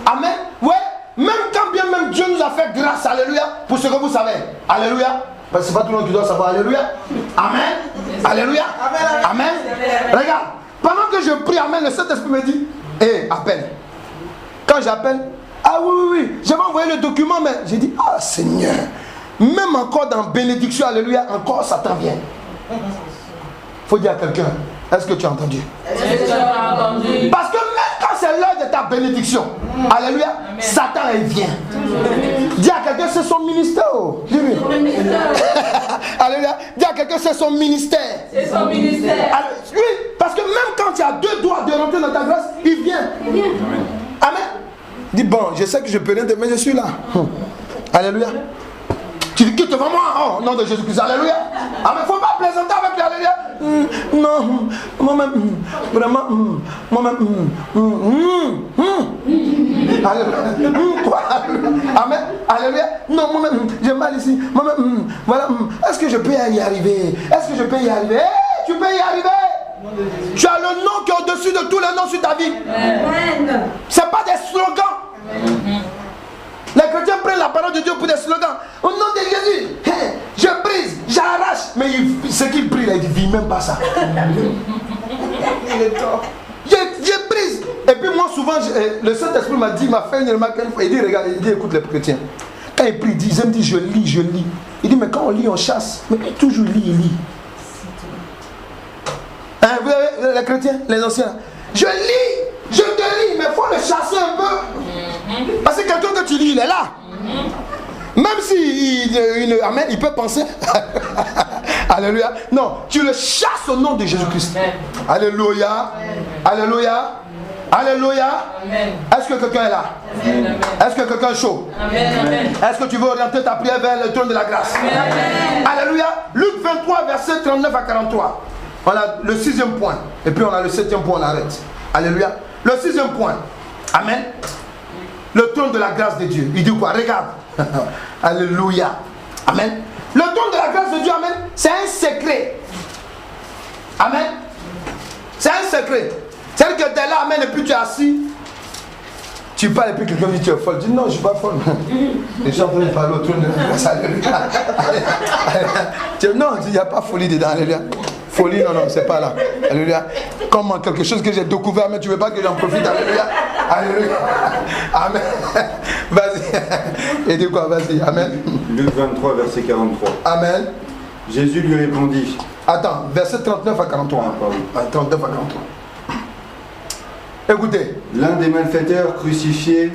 Amen. Ouais. Même quand bien même Dieu nous a fait grâce, alléluia, pour ce que vous savez. Alléluia. Parce que c'est pas tout le monde qui doit savoir, alléluia. Amen. Alléluia. Amen. Regarde, pendant que je prie, amen, le Saint-Esprit me dit, hé, appelle. Quand j'appelle, ah oui, j'avais envoyé le document, mais j'ai dit, ah Seigneur, même encore dans bénédiction, alléluia, encore Satan vient. Faut dire à quelqu'un, est-ce que tu as entendu? Est-ce que tu as entendu? Parce que même quand c'est l'heure de ta bénédiction, alléluia, Amen. Satan il vient. Dis à quelqu'un, c'est son ministère. Oh. Dis-lui. Alléluia. Dis à quelqu'un, c'est son ministère. C'est son ministère. Oui, parce que même quand tu as 2 doigts de rentrer dans ta grâce, il vient. Amen. Dis bon, je sais que je peux rien, mais je suis là. Alléluia. Tu dis quitte devant moi, oh, au nom de Jésus-Christ, alléluia. Ah, mais il ne faut pas plaisanter avec l'alléluia. Non, moi-même, vraiment, moi-même, alléluia. Quoi? Amen, alléluia. Non, moi-même, j'ai mal ici. Moi-même, voilà, est-ce que je peux y arriver? Est-ce que je peux y arriver? Hey, tu peux y arriver. Tu as le nom qui est au-dessus de tous les noms sur ta vie. Ce n'est pas des slogans. Les chrétiens prennent la parole de Dieu pour des slogans. Au nom de Jésus, hey, je brise, j'arrache. Mais ce qu'il prie, là, il ne vit même pas ça. Je brise. Et puis moi, souvent, le Saint-Esprit m'a dit, m'a fait une remarque une fois. Il dit, regarde, il dit, écoute les chrétiens. Quand il prie, il dit, je lis. Il dit, mais quand on lit, on chasse. Mais toujours lit, il lit. Hein, vous avez les chrétiens, les anciens. Je lis, je te lis, mais il faut le chasser un peu. Parce que quelqu'un que tu lis, il est là. Amen, il peut penser. Alléluia. Non, tu le chasses au nom de Jésus-Christ. Alléluia. Alléluia. Alléluia. Est-ce que quelqu'un est là? Est-ce que quelqu'un est chaud? Est-ce que tu veux orienter ta prière vers le trône de la grâce? Alléluia. Luc 23, verset 39 à 43. On a le 6e point. Et puis on a le 7e point, on arrête. Alléluia. Le 6e point. Amen. Le trône de la grâce de Dieu. Il dit quoi? Regarde. Alléluia. Amen. Le trône de la grâce de Dieu, amen, c'est un secret. Amen. C'est un secret. C'est-à-dire que tu es là, amen, et puis tu es assis. Tu parles et puis quelqu'un dit tu es folle. Tu dis non, je ne suis pas folle. Les gens veulent parler au trône de la grâce. Alléluia. Non, il n'y a pas folie dedans. Alléluia. Folie, non, c'est pas là. Alléluia. Comment quelque chose que j'ai découvert, mais tu ne veux pas que j'en profite. Alléluia. Alléluia. Amen. Vas-y. Et dis quoi? Vas-y. Amen. Luc 23, verset 43. Amen. Jésus lui répondit. Attends, verset 39 à 43. 39 à 43. Écoutez. L'un des malfaiteurs crucifiés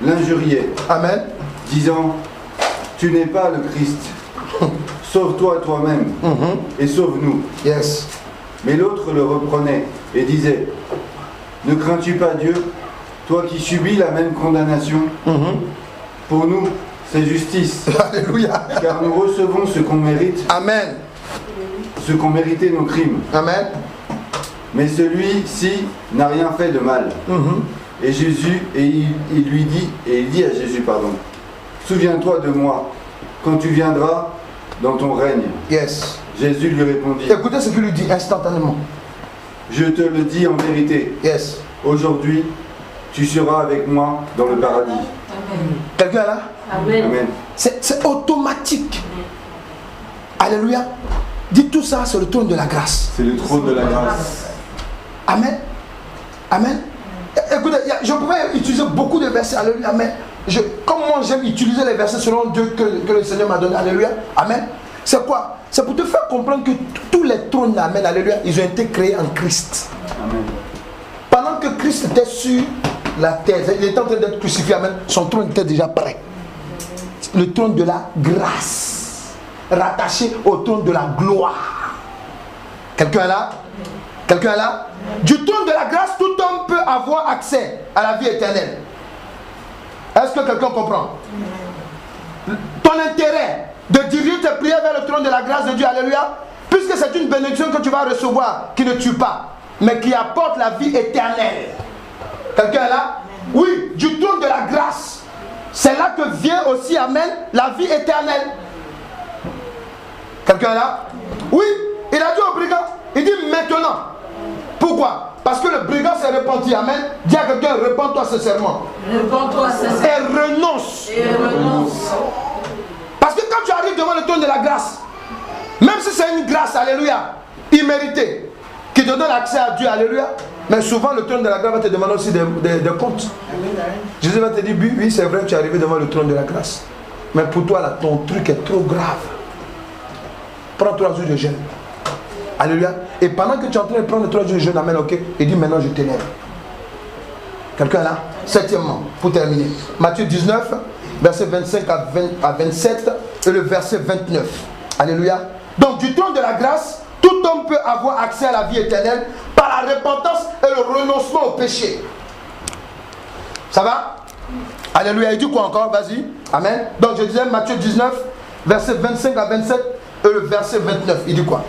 l'injuriait. Amen. Disant, tu n'es pas le Christ. Sauve-toi toi-même et sauve-nous. Yes. Mais l'autre le reprenait et disait, ne crains-tu pas Dieu, toi qui subis la même condamnation? Pour nous, c'est justice. Alléluia. Car nous recevons ce qu'on mérite. Amen. Ce qu'ont mérité nos crimes. Amen. Mais celui-ci n'a rien fait de mal. Et Jésus, il dit à Jésus, pardon, souviens-toi de moi quand tu viendras dans ton règne. Yes. Jésus lui répondit. Écoutez ce qu'il lui dit instantanément. Je te le dis en vérité. Yes. Aujourd'hui, tu seras avec moi dans le paradis. Amen. Quelqu'un est là? Amen. Amen. C'est automatique. Alléluia. Dites tout ça, c'est le trône de la grâce. C'est le trône de la grâce. Amen. Amen. Écoutez, je pourrais utiliser beaucoup de versets. Alléluia. Mais comme moi j'aime utiliser les versets selon Dieu que le Seigneur m'a donné. Alléluia. Amen. C'est quoi? C'est pour te faire comprendre que tous les trônes, amen, alléluia, ils ont été créés en Christ. Amen. Pendant que Christ était sur la terre, il était en train d'être crucifié, amen, son trône était déjà prêt. Le trône de la grâce, rattaché au trône de la gloire. Quelqu'un est là? Quelqu'un est là? Du trône de la grâce, tout homme peut avoir accès à la vie éternelle. Est-ce que quelqu'un comprend? Ton intérêt de diriger tes prières vers le trône de la grâce de Dieu, alléluia, puisque c'est une bénédiction que tu vas recevoir, qui ne tue pas, mais qui apporte la vie éternelle. Quelqu'un est là? Oui, du trône de la grâce. C'est là que vient aussi, amen, la vie éternelle. Quelqu'un est là? Oui, il a dit au brigand, il dit maintenant. Pourquoi? Parce que le brigand s'est repenti, amen. Dis à quelqu'un, repens-toi sincèrement. Repens-toi sincèrement. Et renonce. Et renonce. Parce que quand tu arrives devant le trône de la grâce, même si c'est une grâce, alléluia, imméritée, qui te donne accès à Dieu, alléluia, mais souvent le trône de la grâce va te demander aussi des comptes. Jésus va te dire, oui, c'est vrai que tu es arrivé devant le trône de la grâce. Mais pour toi, là, ton truc est trop grave. Prends 3 jours de jeûne. Alléluia. Et pendant que tu es en train de prendre 3 jours de jeûne, amen, ok, il dit maintenant je t'élève. Quelqu'un là? 7e, pour terminer. Matthieu 19, verset 25 à 27 et le verset 29. Alléluia. Donc du trône de la grâce, tout homme peut avoir accès à la vie éternelle par la repentance et le renoncement au péché. Ça va? Alléluia. Il dit quoi encore? Vas-y. Amen. Donc je disais Matthieu 19, verset 25 à 27 et le verset 29. Il dit quoi?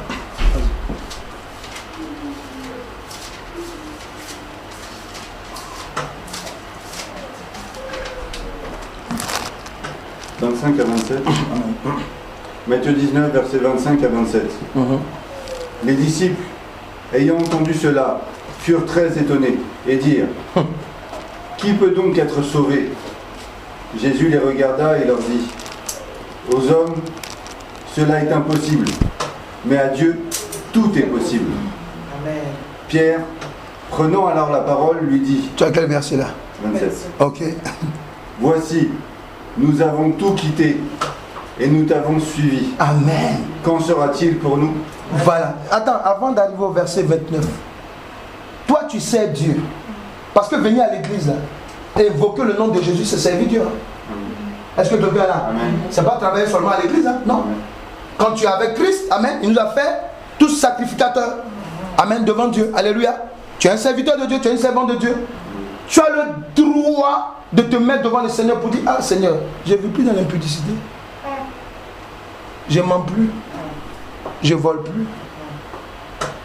25 à 27. Matthieu 19, versets 25 à 27. Les disciples, ayant entendu cela, furent très étonnés et dirent, qui peut donc être sauvé? Jésus les regarda et leur dit, aux hommes, cela est impossible, mais à Dieu, tout est possible. Amen. Pierre, prenant alors la parole, lui dit, Tu as quel verset là? 27. Ok. Voici, nous avons tout quitté et nous t'avons suivi. Amen. Qu'en sera-t-il pour nous? Voilà. Attends, avant d'arriver au verset 29, toi tu sais Dieu. Parce que venir à l'église là, et évoquer le nom de Jésus, c'est servir Dieu. Hein? Est-ce que quelqu'un est là? C'est pas travailler seulement à l'église, hein? Non. Amen. Quand tu es avec Christ, amen, il nous a fait tous sacrificateurs. Amen, devant Dieu. Alléluia. Tu es un serviteur de Dieu, tu es une servante de Dieu. Tu as le droit de te mettre devant le Seigneur pour dire, ah Seigneur, je ne vis plus dans l'impudicité. Je ne mens plus. Je ne vole plus.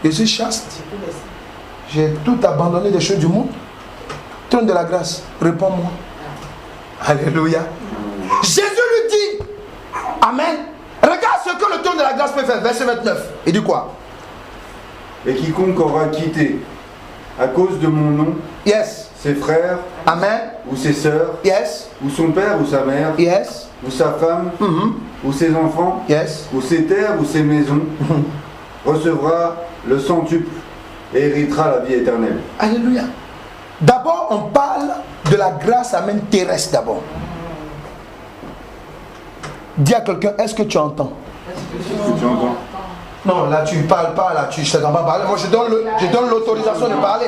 Je suis chaste. J'ai tout abandonné des choses du monde. Trône de la grâce, réponds-moi. Alléluia. Jésus lui dit, amen. Regarde ce que le trône de la grâce peut faire. Verset 29. Il dit quoi? Et quiconque aura quitté à cause de mon nom, yes, ses frères, amen, ou ses sœurs, yes, ou son père ou sa mère, yes, ou sa femme, ou ses enfants, yes, ou ses terres ou ses maisons, recevra le centuple et héritera la vie éternelle. Alléluia. D'abord, on parle de la grâce, amen, terrestre d'abord. Dis à quelqu'un, est-ce que tu entends? Est-ce que tu entends? Non, là tu ne parles pas, là tu ne t'entends pas parler. Moi je donne l'autorisation de parler.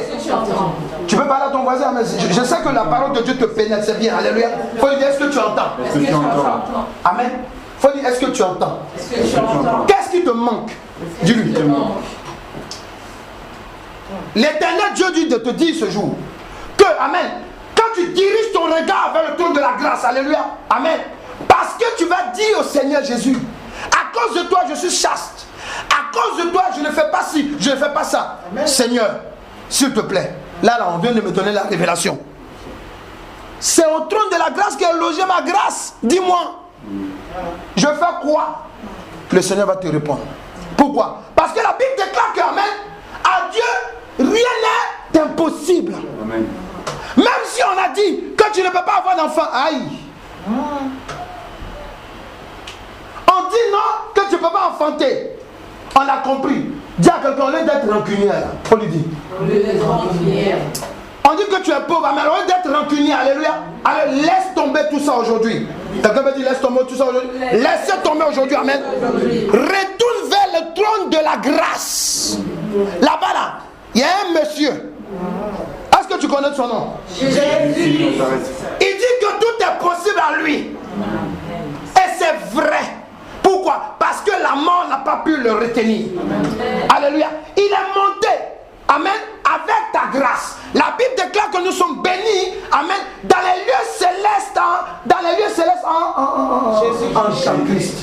Tu peux parler à ton voisin, mais je sais que la parole de Dieu te pénètre, c'est bien. Alléluia. Il faut lui dire, est-ce que tu entends? Est-ce que tu entends? Amen. Il faut lui dire, est-ce que tu entends? Qu'est-ce qui te manque? Dis-lui. L'éternel Dieu dit de te dire ce jour que, amen, quand tu diriges ton regard vers le trône de la grâce, alléluia, amen, parce que tu vas dire au Seigneur Jésus, à cause de toi je suis chaste, à cause de toi je ne fais pas ci, je ne fais pas ça. Amen. Seigneur, s'il te plaît, là on vient de me donner la révélation. C'est au trône de la grâce qu'est logée ma grâce. Dis-moi, je fais quoi? Le Seigneur va te répondre. Pourquoi? Parce que la Bible déclare que, amen, à Dieu, rien n'est impossible. Amen. Même si on a dit que tu ne peux pas avoir d'enfant, aïe. On dit non, que tu ne peux pas enfanter. On a compris. Dis à quelqu'un, au lieu d'être rancunière, faut lui dire. On dit que tu es pauvre, mais au lieu d'être rancunière, alléluia, alors laisse tomber tout ça aujourd'hui. Quelqu'un me dit laisse tomber tout ça aujourd'hui. Laissez tomber aujourd'hui, amen. Retourne vers le trône de la grâce. Là-bas, là, il y a un monsieur. Est-ce que tu connais son nom? Jésus. Il dit que tout est possible à lui. Et c'est vrai. Pourquoi? Parce que la mort n'a pas pu le retenir. Alléluia. Il est monté. Amen. Avec ta grâce. La Bible déclare que nous sommes bénis. Amen. Dans les lieux célestes. Dans les lieux célestes. En Jésus-Christ.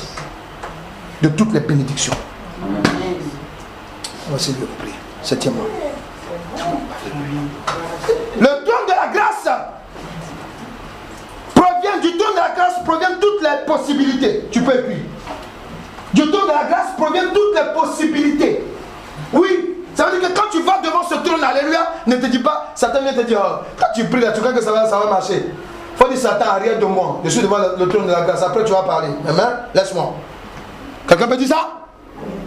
De toutes les bénédictions. Voici le prix. Septièmement. Le trône de la grâce provient du trône de la grâce, provient toutes les possibilités. Tu peux écrire. Du trône de la grâce provient toutes les possibilités. Oui. Ça veut dire que quand tu vas devant ce trône, alléluia, ne te dis pas, Satan vient te dire, oh, quand tu pries là, tu crois que ça va marcher. Il faut dire, Satan, arrière de moi. Je suis devant le trône de la grâce. Après, tu vas parler. Amen. Laisse-moi. Quelqu'un peut dire ça?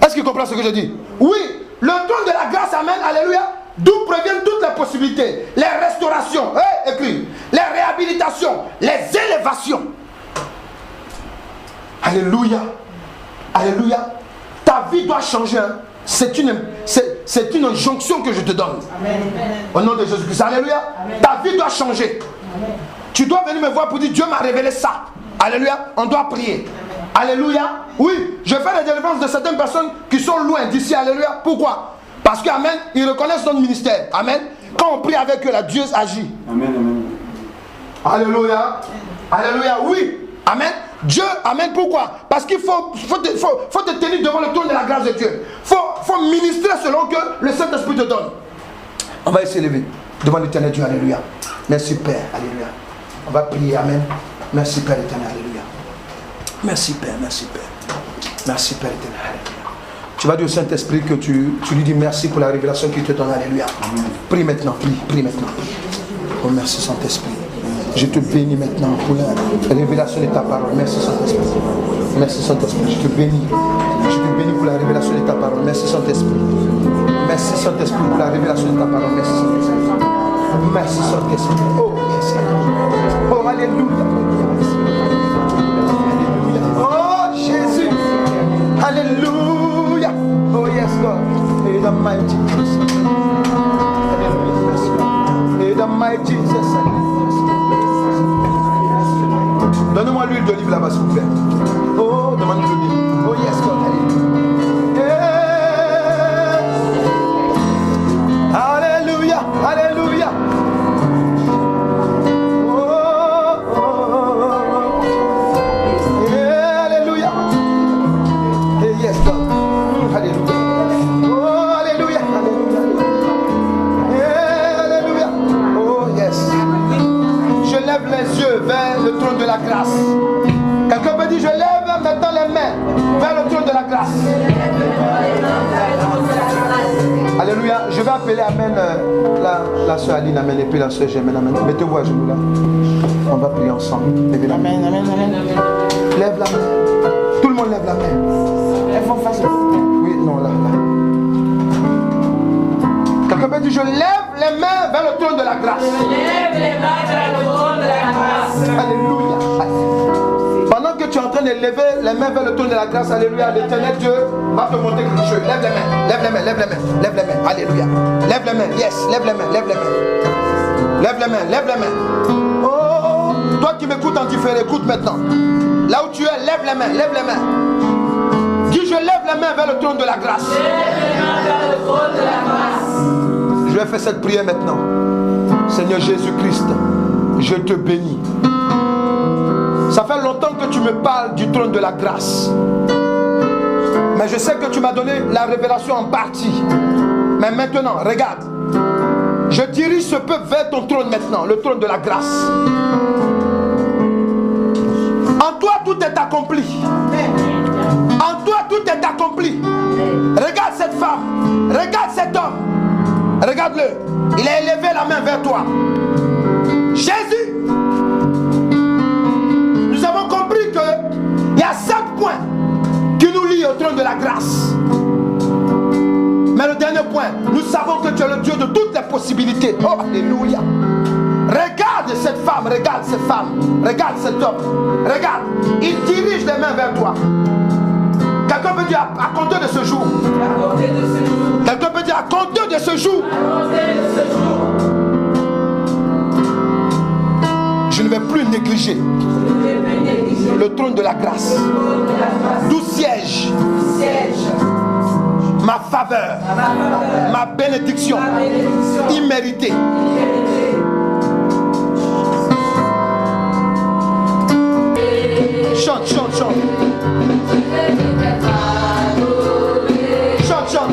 Est-ce qu'il comprend ce que je dis? Oui. Le trône de la grâce, amen, alléluia, d'où proviennent toutes les possibilités. Les restaurations, écrit, les réhabilitations, les élévations. Alléluia. Alléluia. Ta vie doit changer. C'est une injonction que je te donne. Amen. Au nom de Jésus-Christ. Alléluia. Amen. Ta vie doit changer. Amen. Tu dois venir me voir pour dire Dieu m'a révélé ça. Alléluia. On doit prier. Amen. Alléluia. Oui, je fais la délivrance de certaines personnes qui sont loin d'ici. Alléluia. Pourquoi? Parce que, amen, ils reconnaissent notre ministère. Amen. Quand on prie avec eux, la Dieu agit. Amen. Amen. Alléluia. Alléluia. Oui. Amen. Dieu, amen, pourquoi? Parce qu'il faut te tenir devant le trône de la grâce de Dieu. Il faut ministrer selon que le Saint-Esprit te donne. On va s'élever devant l'éternel Dieu, alléluia. Merci Père, alléluia. On va prier, amen. Merci Père éternel, alléluia. Merci Père, merci Père. Merci Père éternel, alléluia. Tu vas dire au Saint-Esprit que tu lui dis merci pour la révélation qu'il te donne, alléluia. Prie maintenant, prie maintenant. Oh merci Saint-Esprit. Je te bénis maintenant pour la révélation de ta parole. Merci Saint-Esprit. Merci Saint-Esprit. Je te bénis. Je te bénis pour la révélation de ta parole. Merci Saint-Esprit. Merci Saint-Esprit pour la révélation de ta parole. Merci Saint-Esprit. Merci Saint-Esprit. Oh, yes. Oh, alléluia. Oh, Jésus. Alléluia. Oh, yes, God. In the mighty Jesus. Alléluia. Merci, God. In the mighty Jesus. Donne-moi l'huile lève les yeux vers le trône de la grâce. Quelqu'un peut dire, je lève maintenant les mains vers le trône de la grâce. Alléluia. Je vais appeler Amen la soeur Aline, Amen, et puis la soeur Germaine, Amen. Mettez-vous à genoux là. On va prier ensemble. Lèvez la main. Amen, Amen, Amen. Lève la main. Tout le monde lève la main. Elles font face. Oui, non, là. Quelqu'un peut dire, je lève les mains vers le trône de la grâce. Je lève les mains vers le trône de la grâce. Alléluia. Pendant que tu es en train de lever les mains vers le trône de la grâce, alléluia, l'éternel Dieu va te montrer quelque chose. Lève les mains, lève les mains, lève les mains, lève les mains, alléluia. Lève les mains, yes, lève les mains, lève les mains. Lève les mains, lève les mains. Oh, toi qui m'écoutes en différé, écoute maintenant. Là où tu es, lève les mains, lève les mains. Dis, je lève les mains vers le trône de la grâce. Lève les mains vers le trône de la grâce. Je vais faire cette prière maintenant. Seigneur Jésus-Christ, je te bénis. Ça fait longtemps que tu me parles du trône de la grâce. Mais je sais que tu m'as donné la révélation en partie. Mais maintenant, regarde. Je dirige ce peuple vers ton trône maintenant, le trône de la grâce. En toi, tout est accompli. En toi, tout est accompli. Regarde cette femme. Regarde cet homme. Regarde-le. Il a élevé la main vers toi. Jésus. Nous avons compris qu'il y a 5 points qui nous lient au trône de la grâce. Mais le dernier point, nous savons que tu es le Dieu de toutes les possibilités. Oh, alléluia. Regarde cette femme, regarde cette femme, regarde cet homme. Regarde, il dirige les mains vers toi. Quelqu'un peut dire à compter de ce jour. Quelqu'un peut dire à compter de ce jour. Je ne vais plus négliger le trône de la grâce. D'où siège ma faveur, ma bénédiction imméritée. Chante, chante, chante. Chante, chante.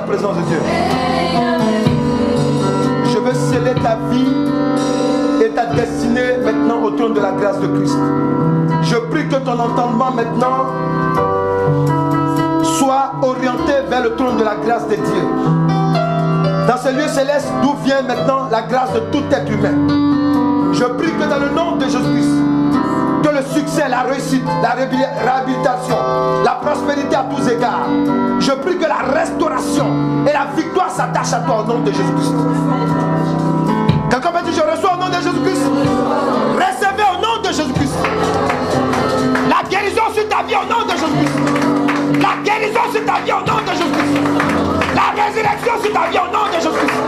Présence de Dieu. Je veux sceller ta vie et ta destinée maintenant au trône de la grâce de Christ. Je prie que ton entendement maintenant soit orienté vers le trône de la grâce de Dieu. Dans ce lieu céleste d'où vient maintenant la grâce de tout être humain. Je prie que dans le nom de Jésus-Christ, que le succès, la réussite, la réhabilitation, la prospérité à tous égards. Je prie que la restauration et la victoire s'attachent à toi au nom de Jésus-Christ. Quelqu'un peut dire, je reçois au nom de Jésus-Christ. Recevez au nom de Jésus-Christ. La guérison sur ta vie au nom de Jésus-Christ. La guérison sur ta vie au nom de Jésus-Christ. La résurrection sur ta vie au nom de Jésus-Christ.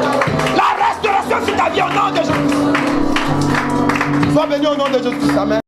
La restauration sur ta vie au nom de Jésus-Christ. Sois béni au nom de Jésus-Christ. Amen.